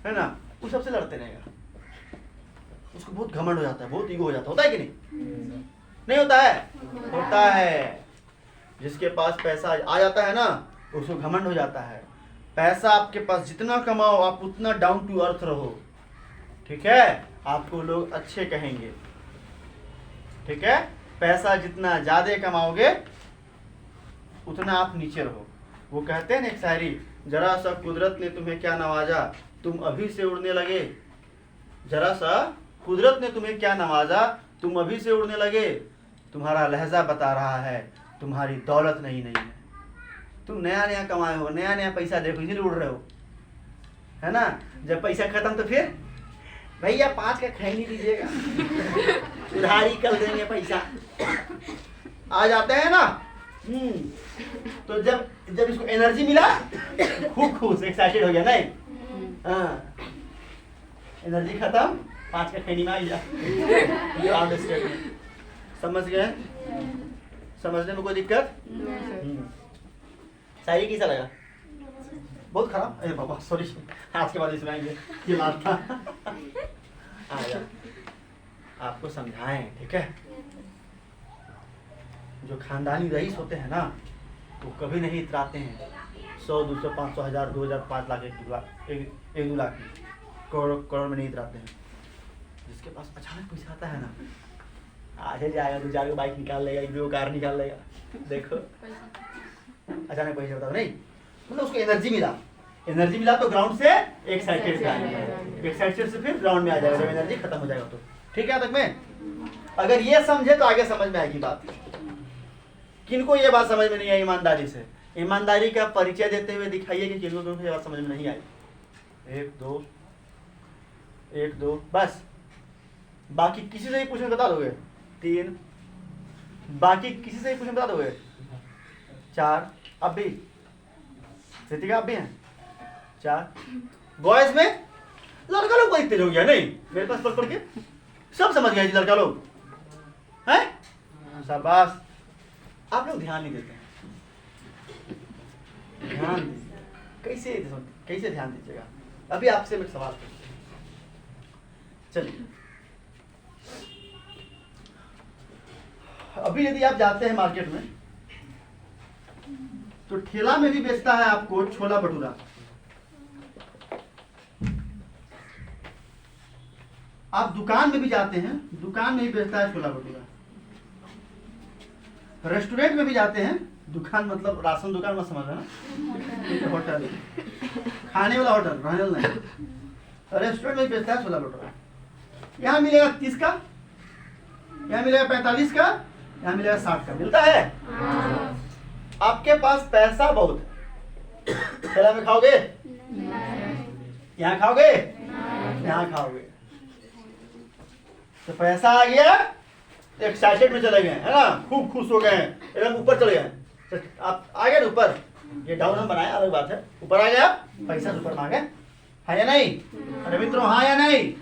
है ना, वो सबसे लड़ते रहेगा, उसको बहुत घमंड हो जाता है, बहुत ईगो हो जाता है। होता है कि नहीं? नहीं होता है? होता है। जिसके पास पैसा आ जाता है ना, उसको घमंड हो जाता है। पैसा आपके पास जितना कमाओ, आप उतना डाउन टू अर्थ रहो, ठीक है, आपको लोग अच्छे कहेंगे, ठीक है। पैसा जितना ज्यादा कमाओगे उतना आप नीचे रहो। वो कहते हैं ना एक शायरी, जरा सा कुदरत ने तुम्हें क्या नवाजा, तुम अभी से उड़ने लगे, जरा सा कुदरत ने तुम्हें क्या नवाजा, तुम अभी से उड़ने लगे। तुम्हारा लहजा बता रहा है तुम्हारी दौलत नहीं है। तुम नया नया कमाए हो, नया नया पैसा देखो, इसीलिए उड़ रहे हो, है ना। जब पैसा खत्म तो फिर भैया 5 का खैनी दीजिएगा, उधारी कर देंगे पैसा, आ जाते हैं ना। तो जब जब इसको एनर्जी मिला खूब खुश एक्साइटेड हो गया, नहीं? हाँ, एनर्जी खत्म, 5 का खैनी में आ गया। समझ गए? समझने में कोई दिक्कत? शायरी कैसा लगा? बहुत खराब? अरे बाबा सॉरी, आज के बाद इसमें आएंगे ये बात था। आपको समझाएं, ठीक है? जो खानदानी रईस होते हैं ना, वो कभी नहीं इतराते हैं 100, 200, 500, 1000, 2000, 5 लाख, 1 लाख, 1-2 लाख, करोड़ में नहीं इतराते हैं। जिसके पास अचानक पैसा आता है ना, आज जाएगा, 2 जाएगा, बाइक निकाल लेगा, 1-2 कार निकाल लेगा। देखो अचानक पैसा होता नहीं, मतलब उसको एनर्जी मिला। एनर्जी मिला तो ग्राउंड से एक्साइटेड से आएगा, एक्साइटेड से फिर ग्राउंड में आ जाएगा जब एनर्जी खत्म हो जाएगा। तो ठीक है तक में? अगर ये समझे तो आगे समझ में आएगी बात। किनको ये बात समझ में नहीं आई? ईमानदारी से, ईमानदारी का परिचय देते हुए दिखाइए कि किनको ये बात समझ में नहीं आई। 1 2 बस। बाकी किसी से ही पूछने बता दोगे? 3। बाकी किसी से ही पूछने बता दोगे? 4। अब भी रितिका आप भी हैं? 4। बॉयज में लड़का लोग बड़ी तेज हो गया, नहीं? मेरे पास पढ़ के सब समझ गए जी लड़का लोग हैं। शाबाश। आप लोग ध्यान नहीं देते हैं। ध्यान कैसे ध्यान दीजिएगा? अभी आपसे मैं सवाल पूछता हूं, चलिए। अभी यदि आप जाते हैं मार्केट में तो ठेला में भी बेचता है आपको छोला भटूरा। आप दुकान में भी जाते हैं, दुकान में भी बेचता है छोला भटूरा। रेस्टोरेंट में भी जाते हैं, दुकान मतलब राशन दुकान मत समझना, होटल, खाने वाला होटल, रहने वाला नहीं। रेस्टोरेंट में बेचता है छोला भटूरा। यहाँ मिलेगा 30 का, यहाँ मिलेगा 45 का, यहाँ मिलेगा 60 का। मिलता है? आपके पास पैसा बहुत है, ठेला में खाओगे? यहाँ खाओगे? यहाँ खाओगे। तो पैसा आ गया, एक्साइटेड में चले गए, है ना, खूब खुश हो गए, एकदम ऊपर चले गए। तो आप आ गए ऊपर, ये डाउन हम बनाए अलग बात है, ऊपर आ गया, पैसा ऊपर मांगे, है या नहीं? अरे मित्रों, हाँ या नहीं?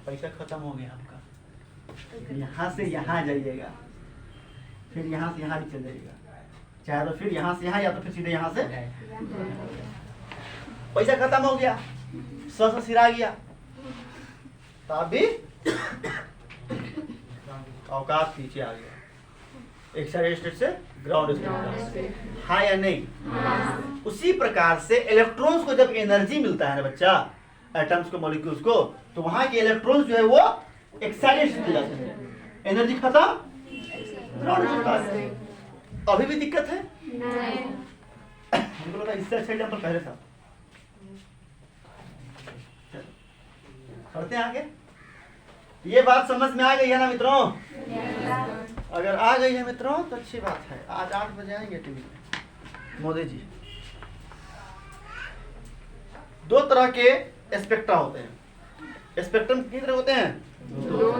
पैसा खत्म हो गया आपका। यहाँ से यहाँ जाइएगा, फिर यहाँ से यहाँ भी चल जाइएगा, चाहे तो फिर यहाँ से यहाँ, या तो फिर सीधे यहाँ से। पैसा खत्म हो गया, सौ सिरा गया, तो आप भी औकात पीछे आ गया, एक्साइटेड स्टेट से ग्राउंड स्टेट। हाँ या नहीं? उसी प्रकार से इलेक्ट्रॉन्स को जब एनर्जी मिलता है ना बच्चा, एटम्स को, मॉलिक्यूल्स को, तो वहां के इलेक्ट्रॉन्स जो है वो एक्साइटेड स्टेट जाते हैं। एनर्जी खत्म, ग्राउंड स्टेट। अभी भी दिक्कत है? नहीं। हमको लगा इससे अच्छा एग्जाम्पल पहले था। पढ़ते हैं आगे। ये बात समझ में आ गई है ना मित्रों? अगर आ गई है मित्रों तो अच्छी बात है। आज 8 बजे आएंगे टीवी में मोदी जी। 2 तरह के स्पेक्ट्रा होते हैं। स्पेक्ट्रम कितने तरह होते हैं? 2।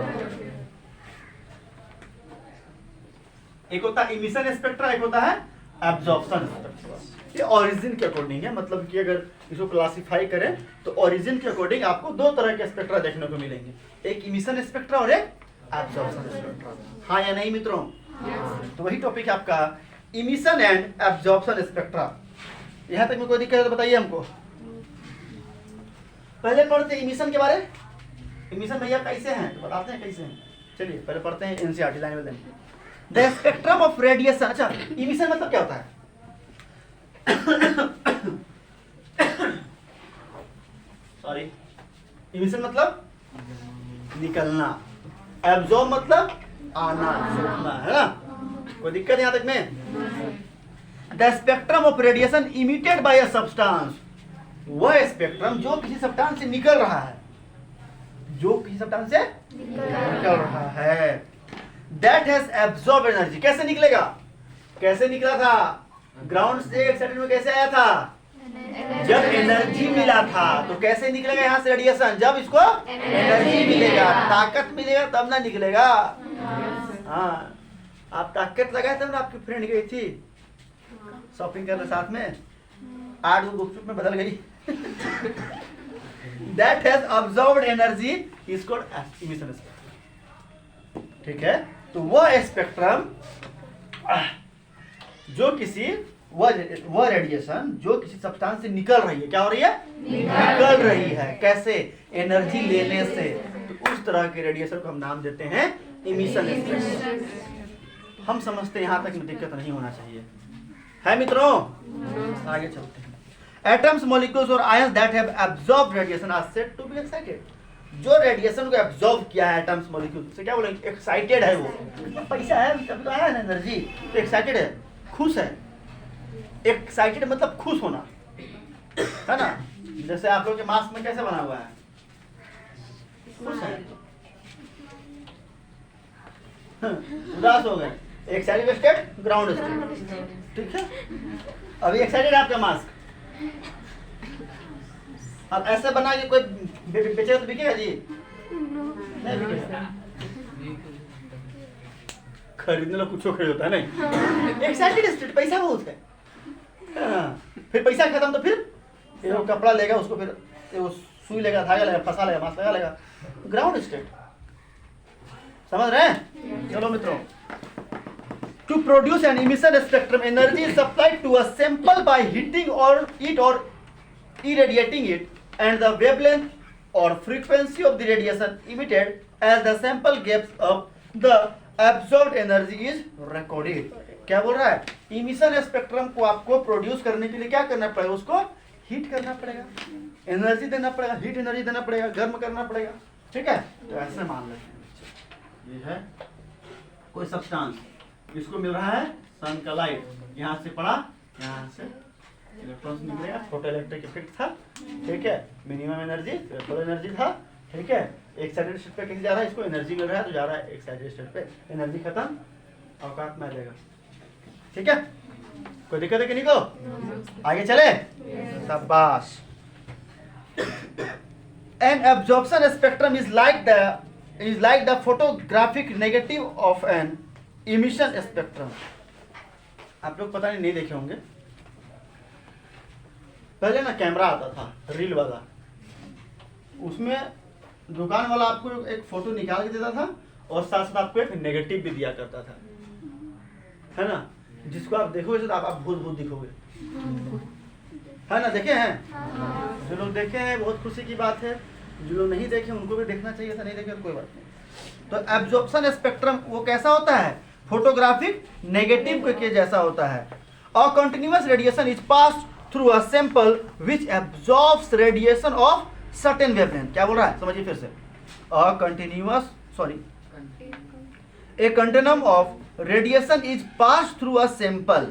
एक होता है इमिशन स्पेक्ट्रा, एक होता है एब्जॉर्प्शन स्पेक्ट्रा। ये ओरिजिन के अकॉर्डिंग है, मतलब कि अगर इसको क्लासिफाई करें तो ओरिजिन के अकॉर्डिंग आपको 2 तरह के स्पेक्ट्रा देखने को मिलेंगे, एक इमिशन स्पेक्ट्रा और एक एब्जॉर्प्शन स्पेक्ट्रा। हाँ या नहीं मित्रों? तो वही टॉपिक है आपका, इमिशन एंड एब्जॉर्प्शन स्पेक्ट्रा। यहाँ तक में कोई दिक्कत है तो बताइए हमको। पहले पढ़ते इमिशन के बारे। इमिशन भैया कैसे हैं तो बताते हैं कैसे हैं। चलिए पहले पढ़ते हैं एनसीईआरटी लाइन में। The spectrum of radiation. अच्छा, इमिशन मतलब क्या होता है? सॉरी, इमिशन मतलब निकलना, एब्जॉर्ब मतलब आना, सोखना, है ना? कोई दिक्कत यहाँ तक में? The spectrum of radiation emitted by a substance. वह स्पेक्ट्रम जो किसी सब्सटेंस से निकल रहा है, जो किसी किसी सब्सटेंस से निकल रहा है। दैट हैज एब्जॉर्ब एनर्जी, कैसे निकलेगा, कैसे निकला था, ग्राउंड से एक्साइटेड में कैसे आया था, जब एनर्जी मिला था। तो कैसे निकलेगा यहाँ से रेडिएशन, जब इसको एनर्जी मिलेगा, ताकत मिलेगा तब ना निकलेगा। हाँ, आप ताकत लगाए तब ना आपकी फ्रेंड गई थी शॉपिंग करने साथ में, 8 गुपचुप में बदल गई। That has absorbed energy is called emission spectrum. ठीक है, तो वह स्पेक्ट्रम जो किसी वह रेडिएशन जो किसी सब्सटेंस से निकल रही है, क्या हो रही है, निकल रही है, कैसे, एनर्जी लेने से। तो उस तरह के रेडिएशन को हम नाम देते हैं इमिशन स्पेक्ट्रम। हम समझते हैं यहाँ तक में दिक्कत नहीं होना चाहिए, है मित्रों। आगे चलते हैं। एटम्स, मॉलिक्यूल्स और ions that have absorbed radiation are said to be excited. जो रेडिएशन को एब्जॉर्ब किया है एटम्स मॉलिक्यूल्स से, क्या बोलेंगे, एक्साइटेड है। वो पैसा है, तभी तो आया है एनर्जी, तो एक्साइटेड है, खुश है। एक्साइटेड मतलब खुश होना, है ना। जैसे आप लोग के मास्क में कैसे बना हुआ है, खुश है, उदास हो गए, एक्साइटेड स्टेट, ग्राउंड स्टेट। ठीक है, अभी एक्साइटेड है आपका मास्क। अब ऐसे बना के कोई बेचेगा तो बिकेगा जी, नहीं बिकेगा। खरीदने लोग कुछ खरीद होता है नहीं, एक्साइटेड स्टेट, पैसा बहुत है। फिर पैसा खत्म तो फिर वो कपड़ा लेगा, उसको फिर वो सुई लेगा, धागा लेगा, फंसा लेगा, मास्क लगा लेगा, ग्राउंड स्टेट। समझ रहे हैं। चलो मित्रों, to produce an emission spectrum energy is supplied to a sample by heating और irradiating it, and the wavelength or frequency of the radiation emitted as the sample gives up the absorbed energy is recorded। क्या बोल रहा है, emission spectrum को आपको produce करने के लिए क्या करना पड़ेगा, उसको हीट करना पड़ेगा, एनर्जी देना पड़ेगा, हीट एनर्जी देना पड़ेगा, गर्म करना पड़ेगा। ठीक है, तो ऐसे मान लेते हैं ये है कोई सब्सटेंस, इसको मिल रहा है सन का लाइट, यहाँ से पड़ा, यहाँ से इलेक्ट्रॉन्स निकलेगा, फोटो इलेक्ट्रिक इफेक्ट था। ठीक है, मिनिमम एनर्जी, थ्रेशोल्ड एनर्जी था। ठीक है, एक्साइटेड स्टेट पे कैसे जा रहा है, इसको एनर्जी मिल रहा है तो जा रहा है एक्साइटेड स्टेट पे, एनर्जी खत्म, औकात में आ जाएगा। ठीक है, कोई दिक्कत है कि नहीं को, आगे चले, शाबाश। An absorption spectrum is like the photographic negative of an emission spectrum. आप लोग पता नहीं देखे होंगे, पहले ना कैमरा आता था रील वाला, उसमें दुकान वाला आपको एक फोटो निकाल के देता था और साथ साथ आपको एक नेगेटिव भी दिया करता था, है ना, जिसको आप देखोगे तो आप भूत भूत दिखोगे, है ना। देखे हैं, जो लोग देखे हैं बहुत खुशी की बात है, जो लोग नहीं देखे उनको भी देखना चाहिए था, नहीं देखे तो कोई बात नहीं। तो एब्जॉर्प्शन स्पेक्ट्रम वो कैसा होता है, फोटोग्राफिक नेगेटिव के जैसा होता है। और continuous radiation is passed through a sample which absorbs radiation of certain wavelength। क्या बोल रहा है, समझिए फिर से। A continuum of radiation is passed through a sample,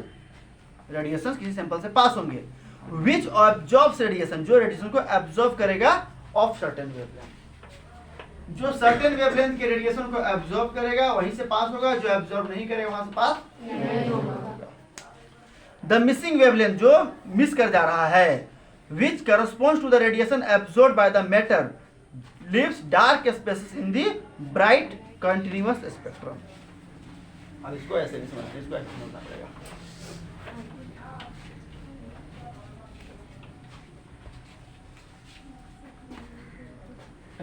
radiation किसी सैंपल से पास होंगे, which absorbs radiation, जो रेडिएशन को एब्जॉर्ब करेगा, of certain wavelength, जो certain wavelength के रेडिएशन को एब्जॉर्ब करेगा वहीं से पास होगा, जो एब्जॉर्ब नहीं करेगा वहां से पास नहीं होगा। The missing wavelength, जो मिस कर जा रहा है, which corresponds to the radiation absorbed by the matter, leaves dark spaces in the bright continuous spectrum। अब इसको ऐसे नहीं समझते, इसको ऐसे समझना पड़ेगा।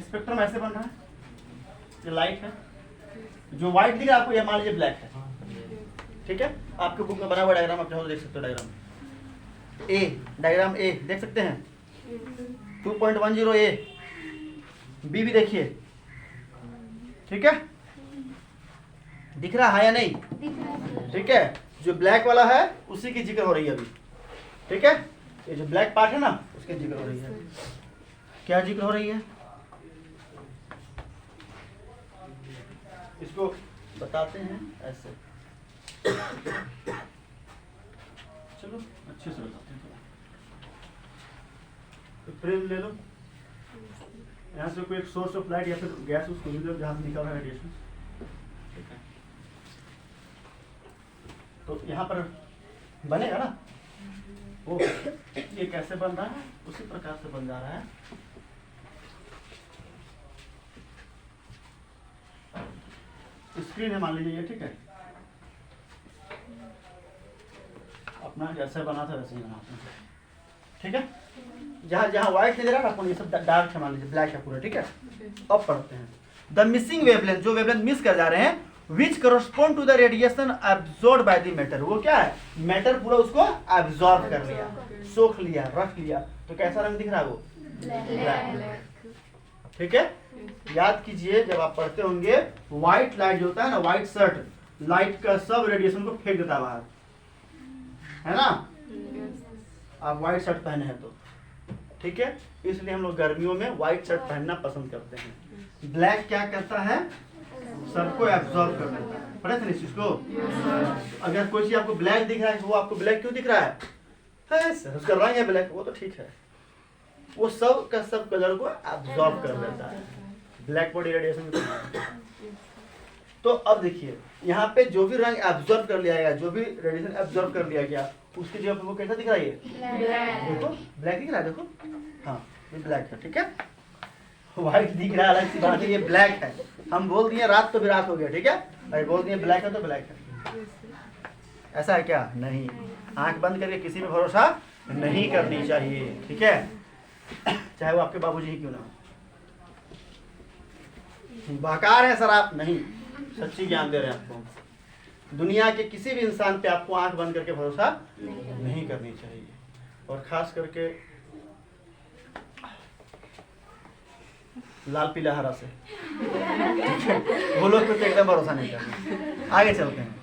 स्पेक्ट्रम ऐसे बन रहा है, ये लाइट है, जो व्हाइट दिख रहा है आपको, ये मान लीजिए ब्लैक है। ठीक है, आपके बुक में बना हुआ डायग्राम आप चाहो तो देख सकते हो, डायग्राम ए देख सकते हैं, 2.10 ए, बी भी देखिए। ठीक है, दिख रहा है या नहीं, ठीक है, जो ब्लैक वाला है उसी की जिक्र हो रही है अभी। ठीक है, ये जो ब्लैक पार्ट है ना उसकी जिक्र हो रही है। क्या जिक्र हो रही है, इसको बताते हैं ऐसे, चलो अच्छे से बताते हैं। तो फ्रेम ले लो, यहाँ से कोई एक सोर्स ऑफ लाइट या फिर गैस उसको मिले जहाँ से निकल रहा है रेडिएशन, ठीक है। तो यहाँ पर बनेगा ना वो, ये कैसे बन रहा है उसी प्रकार से बन जा रहा है। स्क्रीन है मान लीजिए ये, ठीक है। अपना जैसे बना था वैसे ही बनाते हैं, ठीक है। जहाँ जहाँ व्हाइट दे रहा है अपन ये सब डार्क है, मान लीजिए ब्लैक है पूरा, ठीक है। अब पढ़ते हैं द मिसिंग वेवलेंथ, जो वेवलेंथ मिस कर जा रहे हैं, which correspond to the radiation absorb by the matter. वो क्या है, मैटर पूरा उसको एब्जॉर्ब कर लिया, सोख लिया, रख लिया, तो कैसा रंग दिख रहा है वो, ब्लैक, ठीक है। याद कीजिए जब आप पढ़ते होंगे व्हाइट लाइट जो होता है ना, व्हाइट शर्ट लाइट का सब रेडिएशन को फेंक देता है बाहर, है ना। आप व्हाइट शर्ट पहने हैं तो, ठीक है, इसलिए हम लोग गर्मियों में व्हाइट शर्ट पहनना पसंद करते हैं। ब्लैक क्या करता है, सबको एब्जॉर्ब कर लेता है। पढ़े थे इस चीज को? अगर कोई चीज आपको ब्लैक दिख रहा है, वो आपको ब्लैक क्यों दिख रहा है सर उसका रंग है ब्लैक, वो तो ठीक है, वो सब का सब कलर को एब्जॉर्ब कर लेता है, ब्लैक बॉडी रेडिएशन। तो अब देखिए यहाँ पे जो भी रंग एब्जॉर्ब कर लिया गया, जो भी रेडिएशन एब्जॉर्ब कर लिया गया, उसकी जगह पे वो कैसा दिख रहा है, देखो ब्लैक दिख रहा है, देखो हाँ ये ब्लैक है, ठीक है। व्हाइट दिख रहा है अलग सी बात है, ये ब्लैक है। हम बोल दिए रात तो भी रात हो गया, ठीक है, भाई बोल दिए ब्लैक है तो ब्लैक है। ऐसा है क्या? नहीं, आंख बंद करके किसी पे भरोसा नहीं करनी चाहिए, ठीक है, चाहे वो आपके बाबूजी ही क्यों ना हो। बहकार है सर आप, नहीं, सच्ची ज्ञान दे रहे हैं आपको। दुनिया के किसी भी इंसान पे आपको आंख बंद करके भरोसा नहीं करनी चाहिए, और खास करके लाल पीला हरा से वो लोग को तो एकदम भरोसा नहीं करना। आगे चलते हैं।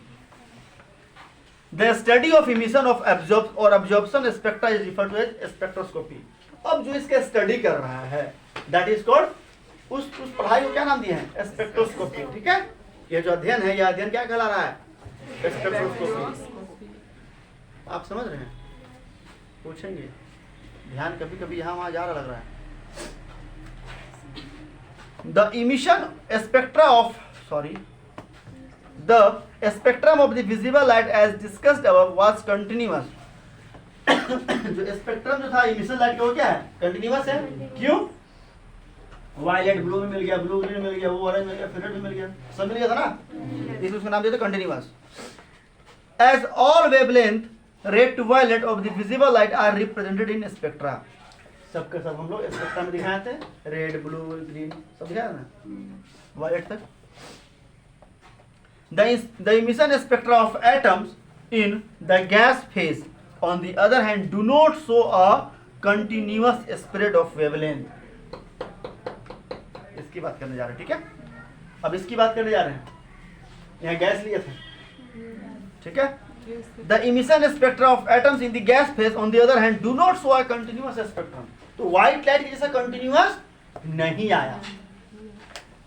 The study of emission of absorption spectra is referred to as spectroscopy. अब जो इसका स्टडी कर रहा है दैट इज कॉल्ड, उस पढ़ाई को क्या नाम दिए हैं, स्पेक्ट्रोस्कोपी, ठीक है। ये जो अध्ययन है, यह अध्ययन क्या कहला रहा है, स्पेक्ट्रोस्कोपी। आप समझ रहे हैं? पूछेंगे, ध्यान कभी कभी यहाँ वहां जा रहा लग रहा है। The emission spectrum of the visible light as discussed above was continuous. जो स्पेक्ट्रम जो था इमिशन लाइट का वो क्या है, कंटिन्यूअस है। क्यों? वायलेट ब्लू में मिल गया, ब्लू ग्रीन मिल गया, वो ऑरेंज मिल गया, फिर रेड मिल गया, सब मिल गया था ना, इसलिए उसका नाम दिया था continuous. As all wavelength red to violet of the visible light are represented in spectra. सबके सब हम लोग स्पेक्ट्रम में दिखाए थे, रेड ब्लू ग्रीन सब दिखाया ना वायलेट तक। The emission spectra of atoms in the gas phase on the other hand do not show a continuous spread of wavelength. इसकी बात करने जा रहे हैं, ठीक है। अब इसकी बात करने जा रहे हैं, यहाँ गैस लिए थे, ठीक है। The emission spectra of atoms in the gas phase on the other hand do not show a continuous spectrum. तो व्हाइट लाइट के जैसा कंटिन्यूअस नहीं आया,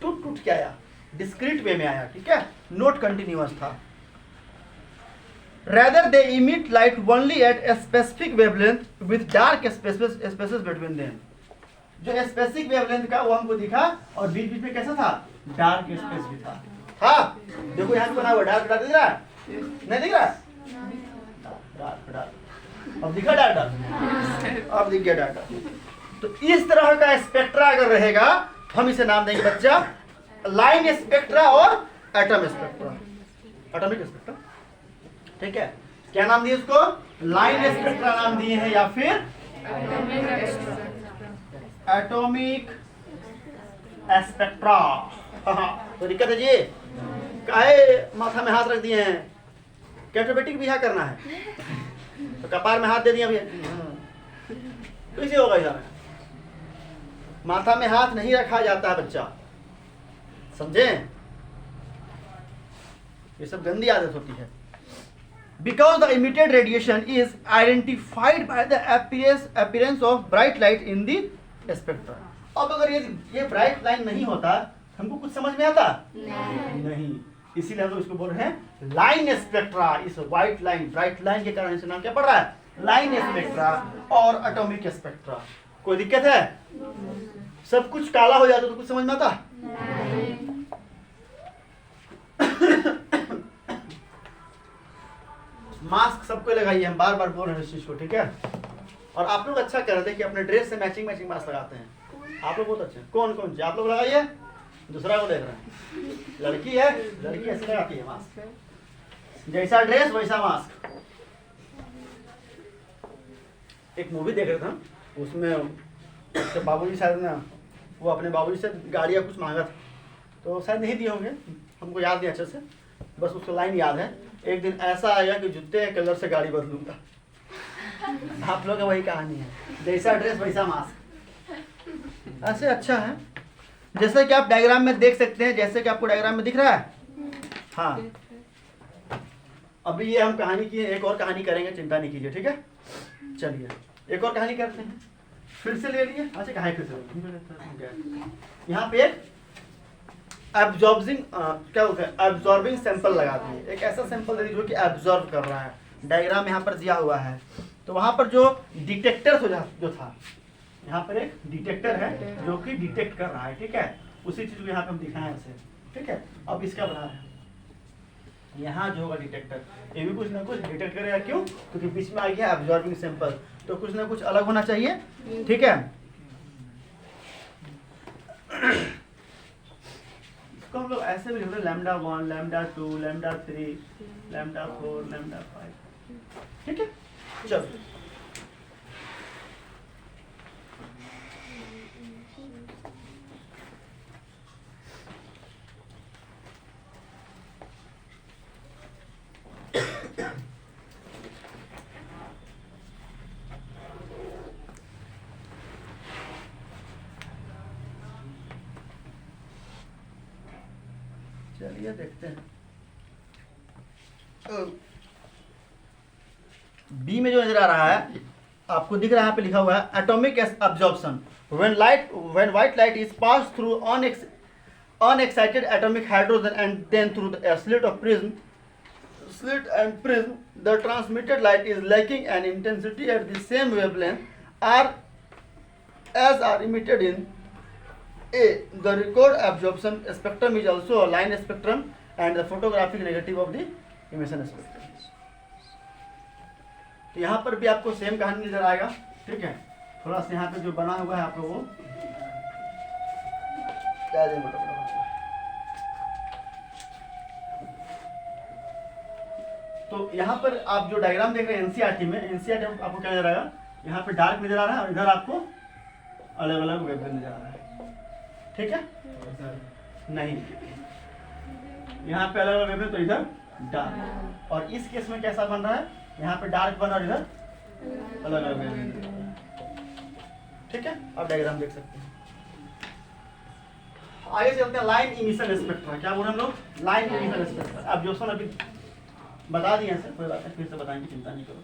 टूट टूट के आया, डिस्क्रीट वे में आया, ठीक है, नोट कंटिन्यूअस था। Rather they emit light only at a specific wavelength with dark spaces between them. जो स्पेसिफिक वेवलेंथ का वो हमको दिखा, और बीच बीच में कैसा था, डार्क स्पेस भी था। हाँ देखो यहाँ बना हुआ डार्क डार्क दिख रहा है, नहीं दिख रहा है, डार्क डार्क, अब दिखा डार्क डार्क, अब दिख गया डार्क डार्क। तो इस तरह का स्पेक्ट्रा अगर रहेगा, हम इसे नाम देंगे बच्चा लाइन स्पेक्ट्रा और एटम स्पेक्ट्रा, एटॉमिक स्पेक्ट्रा, ठीक है। क्या नाम दिए इसको, लाइन स्पेक्ट्रा नाम दिए हैं, या फिर एटॉमिक स्पेक्ट्रा। तो दिक्कत है जी, काहे माथा में हाथ रख दिए हैं, कैटोबेटिक भी यहाँ करना है, तो कपार में हाथ दे दिया भैया, तो इसे होगा यार, माथा में हाथ नहीं रखा जाता है बच्चा, समझे, ये सब गंदी आदत होती है। Because the emitted radiation is identified by the appearance of bright light in the spectra. अब अगर ये ब्राइट लाइन नहीं होता, हमको कुछ समझ में आता नहीं, इसीलिए हम लोग इसको बोल रहे हैं लाइन स्पेक्ट्रा। इस व्हाइट लाइन, ब्राइट लाइन के कारण इसे नाम क्या पड़ रहा है, लाइन स्पेक्ट्रा और एटॉमिक स्पेक्ट्रा। कोई दिक्कत है? सब कुछ काला हो जाता तो कुछ समझ में आता? मास्क सबको लगाइए, हम बार बार बोल रहे हैं इस चीज को, ठीक है? और आप लोग अच्छा कर रहे थे कि अपने ड्रेस से मैचिंग मास्क लगाते हैं, आप लोग बहुत अच्छे हैं। कौन कौन से आप लोग लगाइए, दूसरा को देख रहे हैं। लड़की है, लड़की ऐसे लगाती है मास्क, जैसा ड्रेस वैसा मास्क। एक मूवी देख रहे थे हम, उसमें उसके बाबूजी शायद ना, वो अपने बाबूजी से गाड़ी या कुछ मांगा था, तो शायद नहीं दिए होंगे, हमको याद नहीं अच्छे से, बस उसको लाइन याद है, एक दिन ऐसा आएगा कि जूते के कलर से गाड़ी बदलूंगा। आप लोग का वही कहानी है, जैसा ड्रेस वैसा मास्क। ऐसे अच्छा है, जैसे कि आप डायग्राम में देख सकते हैं, जैसे कि आपको डायग्राम में दिख रहा है। हाँ, अभी ये हम कहानी की एक और कहानी करेंगे, चिंता नहीं कीजिए, ठीक है? चलिए एक और कहानी करते हैं, फिर से ले लिए। अच्छा कहाँ फिर से, यहाँ पे एब्जॉर्बिंग क्या बोलते हैं, एब्जॉर्बिंग सैंपल लगा दिए। एक ऐसा सैंपल दे दीजिए जो कि एब्जॉर्ब कर रहा है। डायग्राम यहाँ पर दिया हुआ है, तो वहाँ पर जो डिटेक्टर जो था, यहाँ पर एक डिटेक्टर है जो कि डिटेक्ट कर रहा है, ठीक है? उसी चीज को यहाँ पे हम दिखाएं ऐसे, ठीक है? अब इसका बना रहे हैं, यहाँ जो होगा डिटेक्टर, ये भी कुछ ना कुछ डिटेक्ट करेगा। क्यों? क्योंकि बीच में आ गया एब्जॉर्बिंग सैंपल, तो कुछ ना कुछ अलग होना चाहिए, ठीक है? इसको हम लोग ऐसे भी लिखते हैं, lambda 1, lambda 2, lambda 3, lambda 4, lambda 5, ठीक है? चलो चलिए देखते हैं। बी में जो नजर आ रहा है, आपको दिख रहा है, यहाँ पे लिखा हुआ है atomic absorption. When white light is pass through unexcited atomic hydrogen and then through a slit and prism, the transmitted light is lacking an intensity at the same wavelength as are emitted in A. The record absorption spectrum is also a line spectrum and the photographic negative of the emission spectrum. तो यहाँ पर भी आपको same कहानी नजर आएगा, ठीक है? थोड़ा सा यहाँ पे जो बना हुआ है आप लोगों को तो यहाँ पर आप जो डायग्राम देख रहे हैं एनसीईआरटी में, एनसीईआरटी में आपको क्या नजर आएगा, यहाँ पे डार्क नजर आ रहा है और इधर आपको अलग अलग वेवलेंथ नजर आ रहा है, ठीक है? नहीं, यहाँ पे अलग अलग वेवलेंथ, तो इधर डार्क, और इस केस में कैसा बन रहा है, यहाँ पे डार्क बना और इधर अलग अलग वेवलेंथ, ठीक है? आप डायग्राम देख सकते हैं। आगे चलते हैं लाइन इमिशन स्पेक्ट्रा। क्या बोल रहे हम लोग? Line emission spectra. अब जो अभी बता दिए सर, कोई बात नहीं, फिर से बताएंगे, चिंता नहीं करो।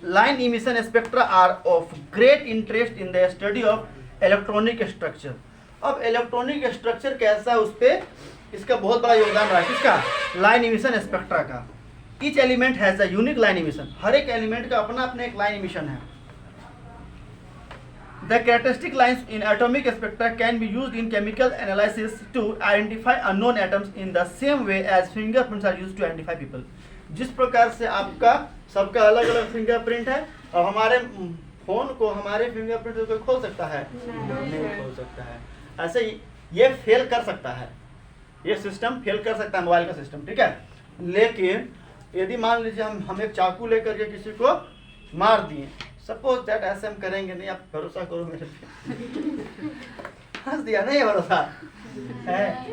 Line emission spectra are of great interest in the study of electronic structure. अब इलेक्ट्रॉनिक स्ट्रक्चर कैसा है, उस पर इसका बहुत बड़ा योगदान रहा है। किसका? लाइन इमिशन स्पेक्ट्रा का। Each element has a unique line emission. हर एक एलिमेंट का अपना अपना एक लाइन इमिशन है। The characteristic lines in atomic spectra can be used in chemical analysis to identify unknown atoms in the same way as fingerprints are used to identify people. जिस प्रकार से आपका सबका अलग अलग फिंगरप्रिंट है, और हमारे फोन को हमारे फिंगरप्रिंट से कोई खोल सकता है? नहीं खोल सकता है। ऐसे ही ये फेल कर सकता है, ये सिस्टम फेल कर सकता है, मोबाइल का सिस्टम, ठीक है? लेकिन यदि मान लीजिए हम एक चाकू लेकर के किसी को मार दिए, सपोज दैट, ऐसे हम करेंगे नहीं, आप भरोसा करो मेरे पे। हंस दिया, नहीं भरोसा है?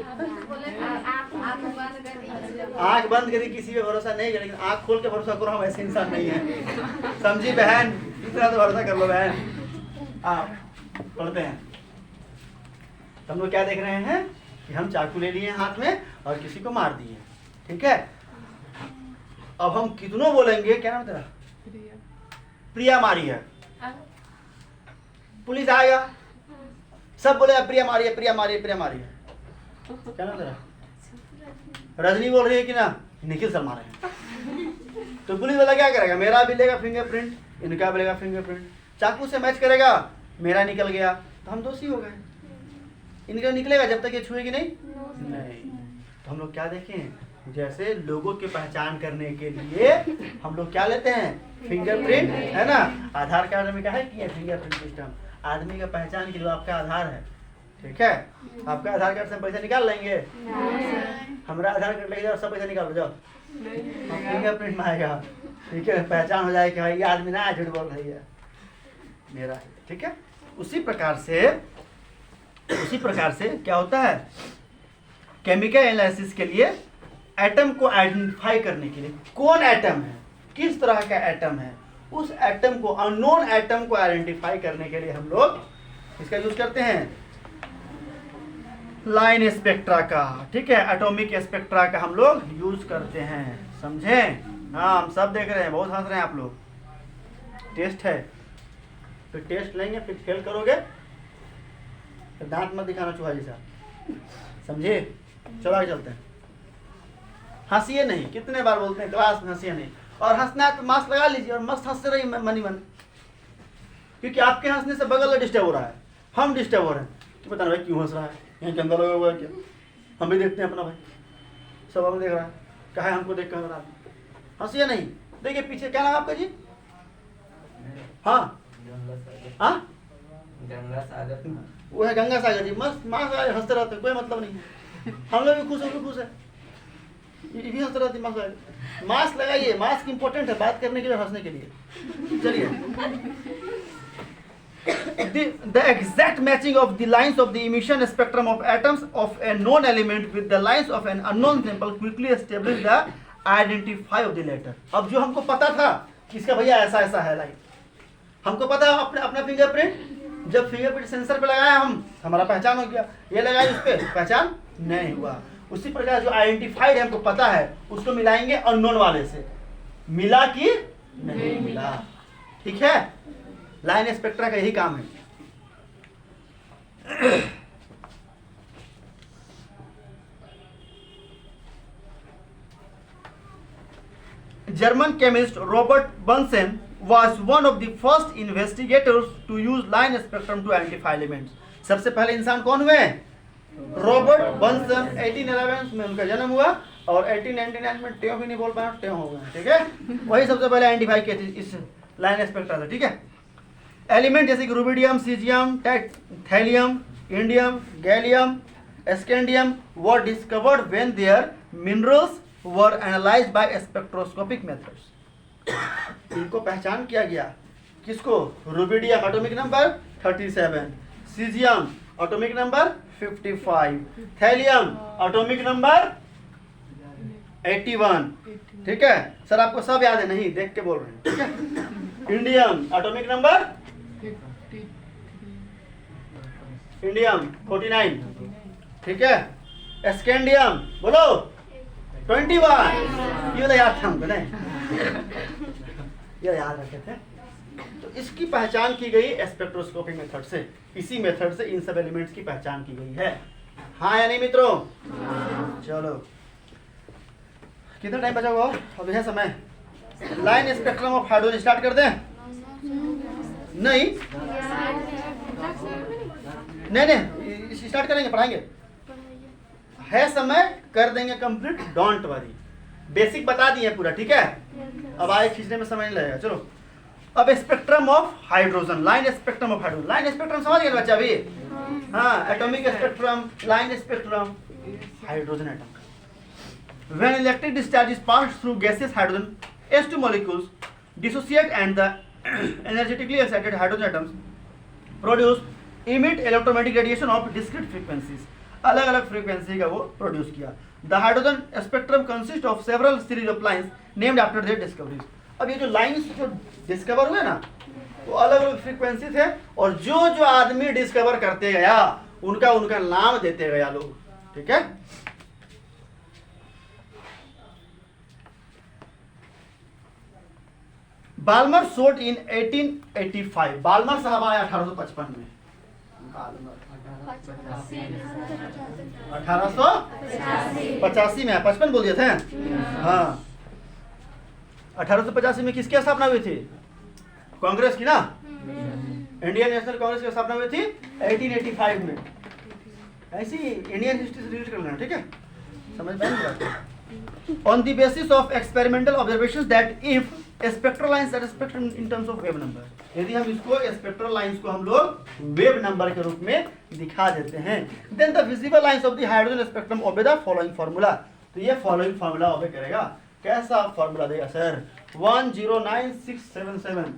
आँख बंद करी किसी पे भरोसा नहीं करें, लेकिन आँख खोल के भरोसा करो, हम ऐसे इंसान नहीं है, समझी बहन? इतना तो भरोसा कर लो बहन। आप पढ़ते हैं, हम लोग क्या देख रहे हैं कि हम चाकू ले लिए हाथ में और किसी को मार दिए, ठीक है? अब हम कितनों बोलेंगे, क्या नाम तेरा? प्रिया मारी है, पुलिस आएगा, सब बोलेगा प्रिया मारी है, प्रिया मारी है, प्रिया मारी है। क्या नाम तेरा? रजनी बोल रही है कि ना निखिल सर मारे हैं, तो पुलिस वाला क्या करेगा? मेरा भी लेगा फिंगरप्रिंट, इनका भी लेगा फिंगरप्रिंट, चाकू से मैच करेगा, मेरा निकल गया तो हम दोषी हो गए। इनका निकलेगा जब तक ये छुएगी नहीं। तो हम लोग क्या देखें, जैसे लोगों की पहचान करने के लिए हम लोग क्या लेते हैं, फिंगरप्रिंट, है ना। आधार कार्ड में क्या है कि फिंगरप्रिंट सिस्टम, आदमी का पहचान के लिए आपका आधार है, ठीक है। आपका आधार कार्ड से हम पैसा निकाल लेंगे, हमारा आधार कार्ड लेके जाओ, सब पैसा निकाल जाओ, फिंगरप्रिंट में आएगा, ठीक है, पहचान हो जाएगी कि भाई ये आदमी ना झूठ बोल रही है, मेरा है, ठीक है। उसी प्रकार से क्या होता है, केमिकल एनालिसिस के लिए एटम को आइडेंटिफाई करने के लिए, कौन एटम है, किस तरह का एटम है, उस एटम को, अननोन एटम को आइडेंटिफाई करने के लिए हम लोग इसका यूज करते हैं लाइन स्पेक्ट्रा का, ठीक है, एटॉमिक स्पेक्ट्रा का हम लोग यूज करते हैं, समझे। हाँ, हम सब देख रहे हैं, बहुत हंस रहे हैं आप लोग। टेस्ट है, फिर टेस्ट लेंगे, फिर फेल करोगे तो दांत मत दिखाना चूहा जैसा, समझे। चलो आगे चलते हैं। हंसिए नहीं, कितने बार बोलते हैं क्लास में हंसिए नहीं, और हंसना है तो मास्क लगा लीजिए और मस्त हंसते रहिए मनी मन, क्योंकि आपके हंसने से बगल डिस्टर्ब हो रहा है, हम डिस्टर्ब हो रहे हैं कि पता नहीं भाई क्यों हंस रहा है, यहाँ के अंदर लगा हुआ है क्या। हम भी देखते हैं अपना भाई, सब हम देख रहा है, कहा है हमको देख कर हंसिए नहीं। देखिए पीछे क्या नाम आपका जी, हाँ हाँ गंगा सागर, वो है गंगा सागर जी, मस्त मास्क हंसते रहते, कोई मतलब नहीं है, हम लोग भी खुश है, भी खुश है, ये भी हंसते रहते, मास्क लगाइए, मास्क इंपॉर्टेंट है बात करने के लिए, हंसने के लिए। चलिए, the exact matching of the lines of the emission spectrum of atoms of a known element with the lines of an unknown sample quickly establish the identify of the latter। अब जो हमको पता था कि इसका भैया ऐसा ऐसा है लाइन, हमको पता है अपना फिंगरप्रिंट, जब फिंगरप्रिंट सेंसर पे लगाया हम, हमारा पहचान हो गया, ये लगाया उस पे पहचान नहीं हुआ। उसी प्रकार जो आइडेंटिफाइड है हमको पता है, उसको मिलाएंगे अननोन वाले से, मिला कि नहीं मिला, ठीक है। लाइन स्पेक्ट्रा का यही काम है। German chemist Robert Bunsen was one of the first investigators to use line spectrum to identify elements। सबसे पहले इंसान कौन हुए, रॉबर्ट बंसन। 1811 में उनका जन्म हुआ और 1899 में टेओ भी नहीं बोल पाया, टेओ हो गया, ठीक है। वही सबसे पहले आइडेंटिफाई किए थे इस लाइन स्पेक्ट्रा से, ठीक है। एलिमेंट जैसे कि rubidium, caesium, thallium, indium, gallium, scandium were discovered when there minerals were analysed by spectroscopic methods. इनको पहचान किया गया, किसको, rubidium atomic number 37, caesium atomic number 55, thallium atomic number 81, ठीक है। सर आपको सब याद है, नहीं देख के बोल रहे हैं, ठीक है। इंडियम एटॉमिक नंबर 49, ठीक है। स्कैंडियम बोलो 21, ये तो याद था हमको, नहीं ये याद रखे थे। तो इसकी पहचान की गई स्पेक्ट्रोस्कोपी मेथड से, इसी मेथड से इन सब एलिमेंट्स की पहचान की गई है, हाँ या नहीं मित्रों। चलो कितना टाइम बचा हुआ, अब है समय। Line spectrum of hydrogen start कर दें, नहीं स्टार्ट करेंगे, पढ़ाएंगे, है समय, कर देंगे कंप्लीट, डोंट वरी। बेसिक बता दिए पूरा, ठीक है। अब आगे खींचने में समय नहीं लगेगा। चलो अब spectrum of hydrogen, line spectrum of hydrogen. Line spectrum समझ गए बच्चा अभी, हाँ, atomic spectrum, line spectrum, hydrogen atom का। When electric discharge is passed through gaseous hydrogen, H2 molecules dissociate and the energetically excited hydrogen atoms produce emit electromagnetic radiation of discrete frequencies। अलग अलग frequency का वो produce किया। The hydrogen spectrum consists of several series of lines named after their discoveries। अब ये जो lines जो discover हुए ना, वो अलग अलग फ्रीक्वेंसी थे, और जो जो आदमी डिस्कवर करते गया उनका उनका नाम देते गया लोग, ठीक है। बाल्मर सोट इन 1885, बाल्मर साहब आए 1855 में, 1885 में, 55 बोल दिए थे, हाँ। 1885 में किसकी स्थापना हुई थी, कांग्रेस की ना, इंडियन नेशनल कांग्रेस की स्थापना हुई थी 1885 में। ऐसी इंडियन हिस्ट्री से रिलेट कर लेना, ठीक है, समझ में आएगी। On the basis of experimental observations that if spectral lines are spectrum in terms of wave number, यदि हम इसको स्पेक्ट्रल लाइंस को हम लोग वेव नंबर के रूप में दिखा देते हैं, then the visible lines of the hydrogen spectrum obey the following formula. तो ये फॉलोइंग फार्मूला ओबे करेगा। कैसा फार्मूला देगा सर? 109677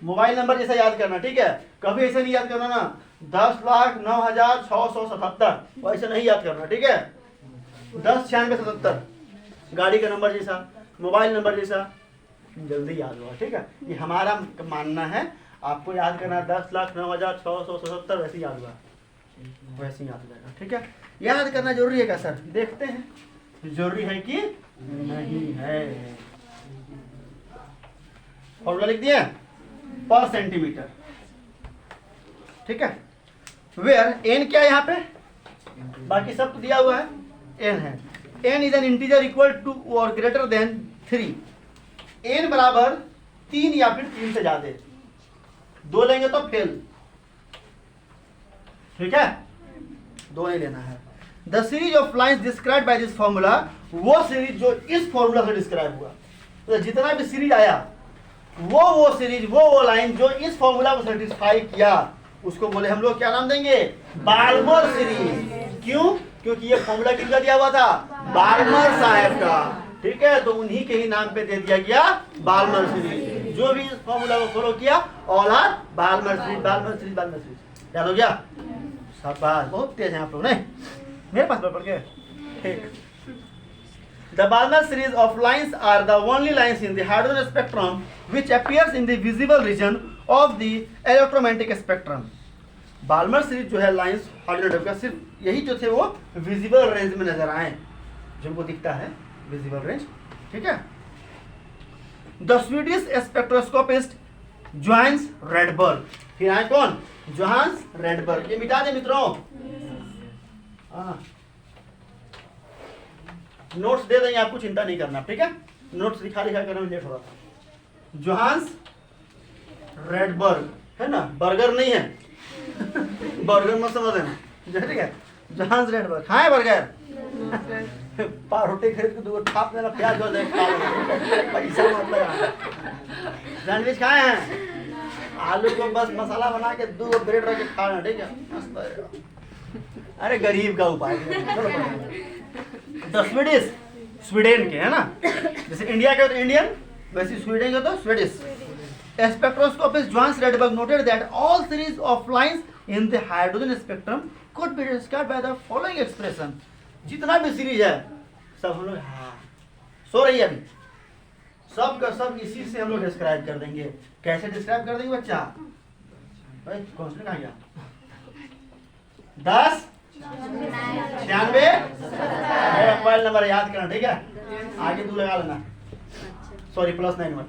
मोबाइल नंबर जैसा याद करना, ठीक है, कभी ऐसे नहीं याद करना ना 10,09,677, वैसे नहीं याद करना, ठीक है। 109677 गाड़ी का नंबर जैसा, मोबाइल नंबर जैसा, जल्दी याद होगा, ठीक है। ये हमारा मानना है, आपको याद करना 10,09,677 वैसे याद हुआ, वैसे याद हो जाएगा, ठीक है। याद करना जरूरी है क्या सर? देखते हैं जरूरी है कि नहीं है। फॉर्मूला लिख दिए पर सेंटीमीटर, ठीक है। वेयर एन क्या है यहाँ पे, बाकी सब तो दिया हुआ है, एन है। N is an integer equal to और ग्रेटर देन 3। एन बराबर 3 या फिर 3 से ज्यादा, 2 लेंगे तो फेल, ठीक है, 2 नहीं लेना है। The series of lines describe by this formula, वो सीरीज जो इस फॉर्मूला से डिस्क्राइब हुआ, तो जितना भी सीरीज आया वो सीरीज वो लाइन जो इस फॉर्मूला को सेटिस्फाई किया, उसको बोले हम लोग क्या नाम देंगे? Balmer series. क्यों? क्योंकि ये फॉर्मूला किसका दिया हुआ था? बाल्मर साहब का, ठीक है, तो उन्हीं के ही नाम पे दे दिया गया बाल्मर सीरीज। जो भी इस फॉर्मूला को फॉलो किया all are Balmer series, Balmer series, Balmer series. याद हो गया? शाबाश, बहुत तेज हैं आप लोग। नहीं मेरे पास पढ़ के, ठीक। The Balmer series of lines are the only lines in the hydrogen spectrum which appears in the visible region of the electromagnetic spectrum. Balmer series जो है लाइंस हाइड्रोजन का, सिर्फ यही जो थे वो विजिबल रेंज में नजर आए, जिनको दिखता है विजिबल रेंज, ठीक है। द स्वीडिश स्पेक्ट्रोस्कोपिस्ट जोहान्स रेडबर्ग, फिर आए कौन? Johannes Rydberg. ये मिटा दे मित्रों, नोट्स दे देंगे आपको, चिंता नहीं करना, ठीक है। नोट्स लिखा करने में लेट हो रहा था। जोहान्स रेडबर्ग है ना, बर्गर नहीं है बर्गर मत समझ लेना, ठीक है। जोहान्स रेडबर्ग खाए बर्गर रोटी खरीद के 2 थाप देना, प्याज और पैसा मत लगा। सैंडविच खाए हैं, आलू को बस मसाला बना के 2 ब्रेड रख के खाना, ठीक है, मस्त लगेगा। अरे गरीब का उपाय। द स्वीडिश, स्वीडन के है ना, जैसे इंडिया के तो इंडियन, वैसे स्वीडन के तो Swedish. स्पेक्ट्रोस्कोपिस्ट Johannes Rydberg noted that all series of lines in the hydrogen spectrum could be described by the following expression. जितना भी सीरीज है सब हम लोग, हाँ सो रही है अभी, सब का सब इसी से हम लोग डिस्क्राइब कर देंगे। कैसे डिस्क्राइब कर देंगे बच्चा? भाई क्वेश्चन कहाँ गया? 10 96 मेरा मोबाइल नंबर याद करना, ठीक है, आगे तू लगा लेना, सॉरी +9 मत।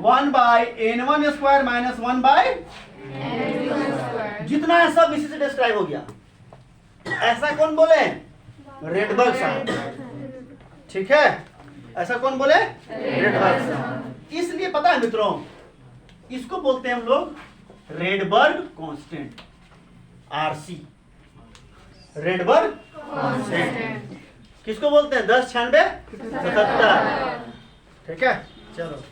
1/n1 स्क्वायर माइनस 1/n2, जितना है सब इसी से डिस्क्राइब हो गया। ऐसा कौन बोले? रेडबर्ग साहब, ठीक है, ऐसा कौन बोले? रेडबर्ग साहब। इसलिए पता है मित्रों, इसको बोलते हैं हम लोग Rydberg constant, RC, Rydberg constant. किसको बोलते हैं? 10 96 77, ठीक है। चलो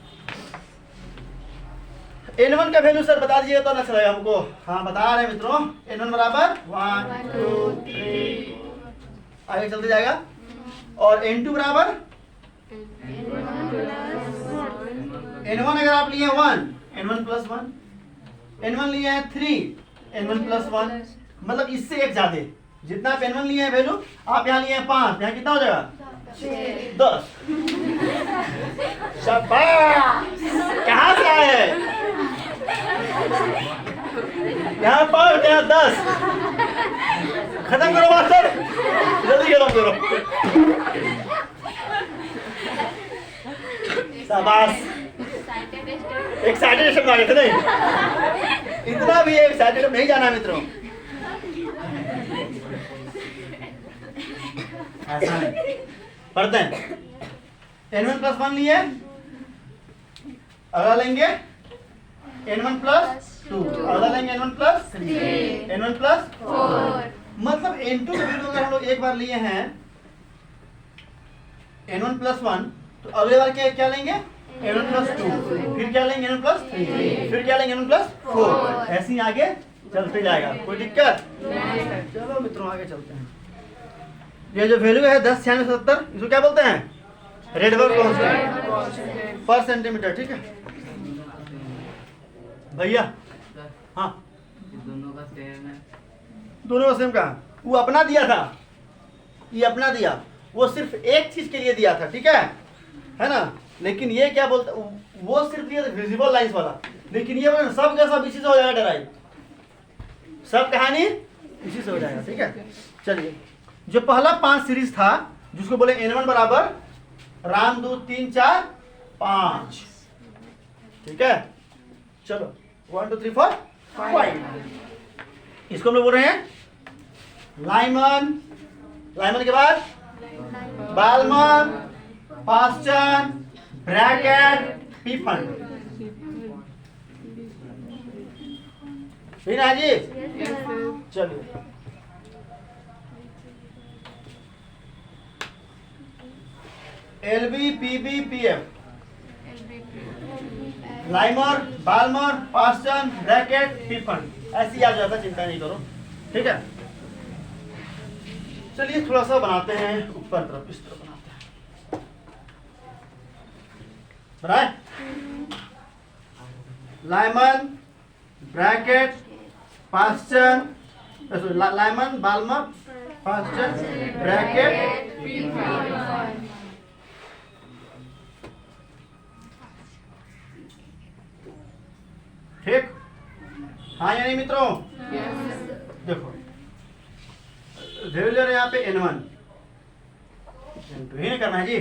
N1 का वैल्यू सर बता दीजिएगा तो ना चलेगा हमको। हाँ बता रहे हैं मित्रों, N1 बराबर 1 2 3, आगे चलते जाएगा। और N2 बराबर N1 अगर आप लिए 1, N1 + 1, N1 लिए हैं 3, N1 + 1, मतलब इससे एक ज्यादा। जितना आप N1 लिए हैं वैल्यू, आप यहाँ लिए हैं 5, यहाँ कितना हो जाएगा? 10। शाबाश, कहाँ से आए हैं? यहाँ 5 यहाँ 10। खत्म करो मास्टर, जल्दी खत्म करो। शाबाश, एक्साइटेड मांगे थे नहीं, इतना भी एक्साइटेड नहीं जाना मित्रों, ऐसा नहीं। पढ़ते हैं N1 + 1 लिए, अगला लेंगे n1 प्लस 2, अगला लेंगे n1 प्लस 3, n1 प्लस 4। मतलब n2 का वैल्यू अगर हम लोग एक बार लिए हैं n1 प्लस 1, तो अगले बार क्या लेंगे n1 प्लस 2, फिर क्या लेंगे n1 प्लस 3, फिर क्या लेंगे n1 प्लस 4। ऐसे ही आगे चलते जाएगा, कोई दिक्कत नहीं। चलो मित्रों आगे चलते हैं। ये जो वैल्यू है 10, 96, 70, इसको क्या बोलते हैं? रेडबर्ग कांस्टेंट पर सेंटीमीटर। ठीक है भैया? हाँ, दोनों का सेम है। दोनों का सेम कहा? वो अपना दिया था, ये अपना दिया, वो सिर्फ एक चीज के लिए दिया था, ठीक है ना? लेकिन ये क्या बोलता, वो सिर्फ दिया था विजिबल लाइंस वाला, लेकिन ये बोला सब का सब इसी से हो जाएगा डराइव, सब कहानी इसी से हो जाएगा। ठीक है, चलिए जो पहला 5 सीरीज था जिसको बोले n1 बराबर रामदूत 3 4 5, ठीक है। चलो 1 2 3 4 5, इसको हम लोग बोल रहे हैं लाइमन, लाइमन के बाद बाल्मर, पास्चन, ब्रैकेट, पीफन। ठीक है जी? चलिए LB, PB, PF, Lyman, Balmer, Paschen, Brackett, Pfund, ऐसी याद जाता, चिंता नहीं करो। ठीक है, चलिए थोड़ा सा बनाते हैं ऊपर तरफ, इस तरफ बनाते हैं, बनाए Lyman, Brackett, Paschen, Lyman, Balmer, Paschen, Brackett, ठीक। हाँ या नहीं मित्रों? देखो वैल्यू यहाँ पे n1, n2 ही नहीं करना है जी।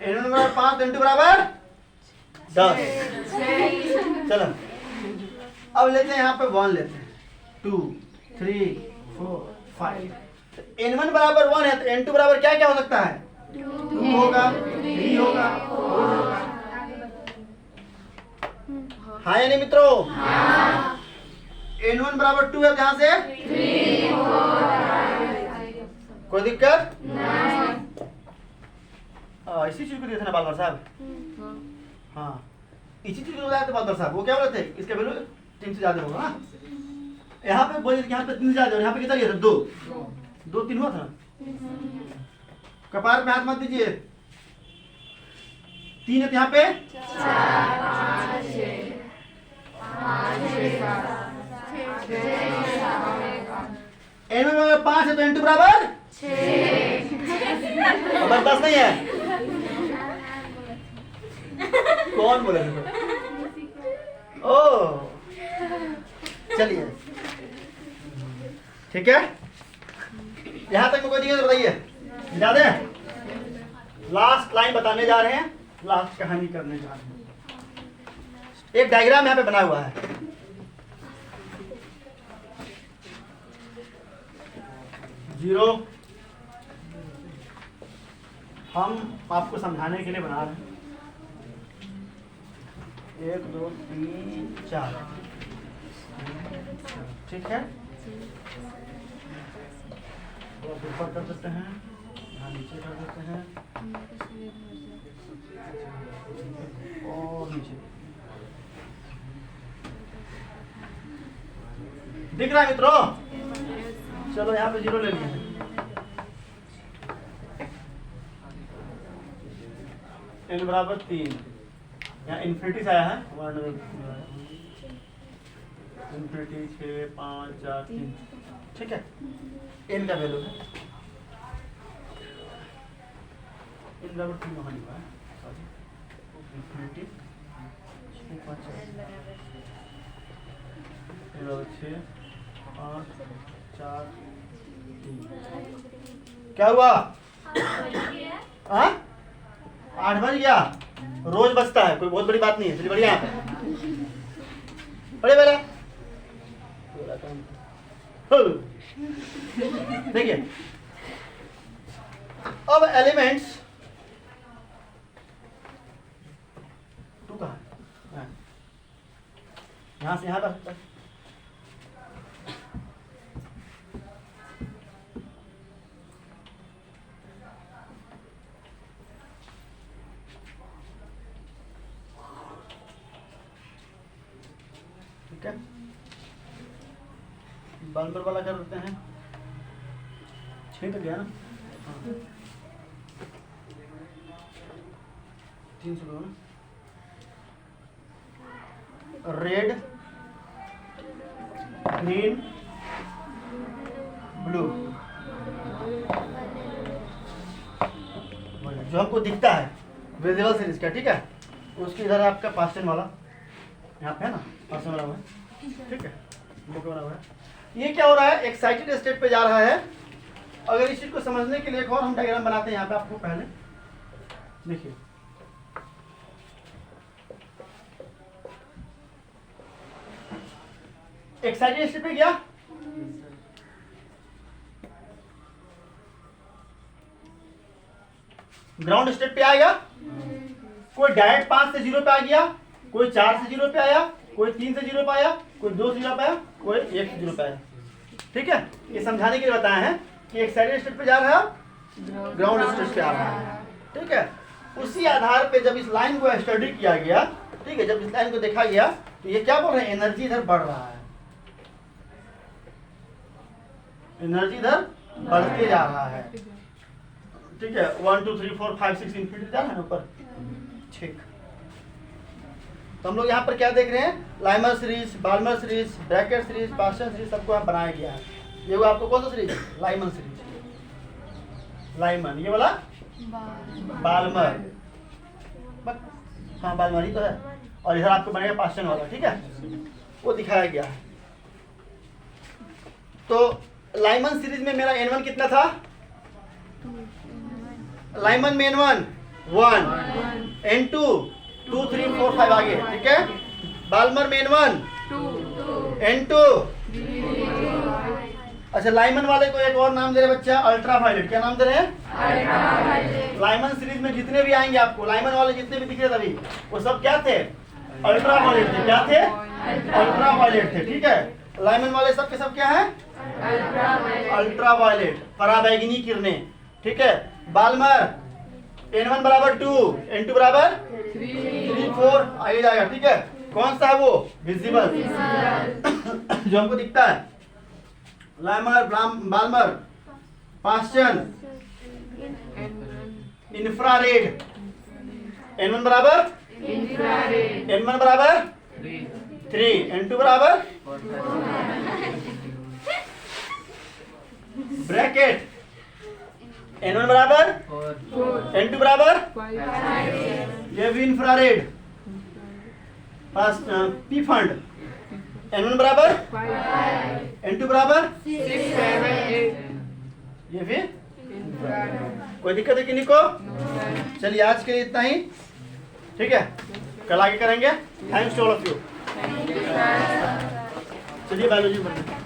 n1 बराबर 5, n2 बराबर 10। चलो अब लेते हैं यहाँ पे 1 लेते हैं, 2 3 4 5। n1 बराबर 1 है तो n2 बराबर क्या क्या हो सकता है? 2 होगा, 3 होगा, 4 होगा। हाँ या नहीं मित्रों? n1 बराबर 2 है, यहाँ से 3 कोई दिक्कत नहीं। इसी चीज को दिया था ना बालवर साहब? हाँ, इसी चीज को बताया था बालवर साहब। वो क्या बोले थे? इसका वैल्यू 3 से ज्यादा होगा ना। यहाँ पे बोले यहाँ पे 3 से ज्यादा, यहाँ पे कितना दिया था? 2 3 हुआ था। कपार पे हाथ मत दीजिए, 3 है यहाँ पे 4 5 6 n1 बराबर 5 है तो n2 बराबर 6। अब 10 नहीं है, कौन बोले? ओ चलिए ठीक है, यहां तक में कोई दिक्कत बताइए? ज्यादा लास्ट लाइन बताने जा रहे हैं, लास्ट कहानी करने जा रहे हैं। एक डायग्राम यहाँ पे बना हुआ है, जीरो, हम आपको समझाने के लिए बना रहे हैं। 1 2 3 4, ठीक है। ऊपर कर देते हैं, यहाँ नीचे कर देते हैं और नीचे। दिख रहा है मित्रों? चलो यहाँ पे 0 ले लिए, n बराबर 3, यहाँ इन्फिनिटी से आया है, इन्फिनिटी 6 5 4 3, ठीक है। n का वैल्यू है, n बराबर 3 वहाँ लिखा है, सॉरी, इन्फिनिटी 6 5 4, n बराबर 6 5 4 3। क्या हुआ? 8 बज गया, रोज बजता है, कोई बहुत बड़ी बात नहीं है। चलिए बढ़िया बड़े बेला देखिए, अब एलिमेंट्स 2 कहाँ? बालमर वाला कर देते हैं। 6 तक गया ना, 300 ना। रेड, ग्रीन, ब्लू, जो हमको दिखता है विजिबल सीरीज का, ठीक है। उसकी इधर है आपका पास्टन वाला, यहाँ पे है ना पास्टन वाला हुआ है, ठीक है, बुक वाला हुआ है। ये क्या हो रहा है, एक्साइटेड स्टेट पे जा रहा है। अगर इस चीज को समझने के लिए एक और हम डायग्राम बनाते हैं यहाँ पे आपको। पहले देखिए, एक्साइटेड स्टेट पे गया, ग्राउंड स्टेट पे आएगा। कोई डायरेक्ट 5 से 0 पे आ गया, कोई 4 से 0 पे आया, कोई 3 से 0 पे आया, कोई 2 से 0 पे आया, कोई 1 से 0 पे आया, ठीक है। ये समझाने के लिए बताया है कि एक्साइटेड स्टेट पे जा रहा है, ग्राउंड स्टेट पे आ रहा है, ठीक है। उसी आधार पे जब इस लाइन को स्टडी किया गया, ठीक है, जब इस लाइन को देखा गया तो ये क्या बोल रहे हैं, एनर्जी इधर बढ़ रहा है, एनर्जी इधर बढ़ते जा रहा है, ठीक है। 1 2 3 4 5 6 इंफिनिटी जा रहा है ऊपर, ठीक। तो हम लोग यहाँ पर क्या देख रहे हैं, Lyman series, Balmer series, Brackett series, Paschen series, सबको यहाँ बनाया गया है। ये वो आपको कौन सा सीरीज, लाइमन सीरीज, लाइमन, ये वाला बाल्मर, हाँ बाल्मर ही तो है। और इधर आपको बनेगा पास्टन वाला, ठीक है, वो दिखाया गया है। तो लाइमन सीरीज में मेरा N1 कितना था, लाइमन में N1 1, N2 2 3 4 5 आगे, ठीक है। बाल्मर में N1 N2, अच्छा लाइमन वाले को एक और नाम दे रहे बच्चा, अल्ट्रा वायलेट। क्या नाम दे रहे हैं, लाइमन सीरीज में जितने भी आएंगे आपको, लाइमन वाले जितने भी दिख रहे अभी, वो सब क्या थे, अल्ट्रा वायलेट थे। क्या थे, अल्ट्रा वायलेट थे, ठीक है। लाइमन वाले सब के सब क्या है, अल्ट्रा वायलेट, पराबैंगनी किरणें, ठीक है। बाल्मर N1 बराबर 2, N2 बराबर 3 4 आगे जाएगा, ठीक है। कौन सा है वो, विजिबल जो हमको दिखता है। लाइमर, बाल्मर, पास्टन, इंफ्रारेड, N1 बराबर N1 बराबर 3, N2 बराबर, ब्रैकेट N1 बराबर N2 बराबर, ये भी इंफ्रारेड, पी फंड N1 बराबर N2 बराबर 6 7 8, ये भी। कोई दिक्कत है किन्हीं को, चलिए आज के लिए इतना ही, ठीक है, कल आगे करेंगे। Thanks to all of you. चलिए बायोलॉजी पढ़ते हैं।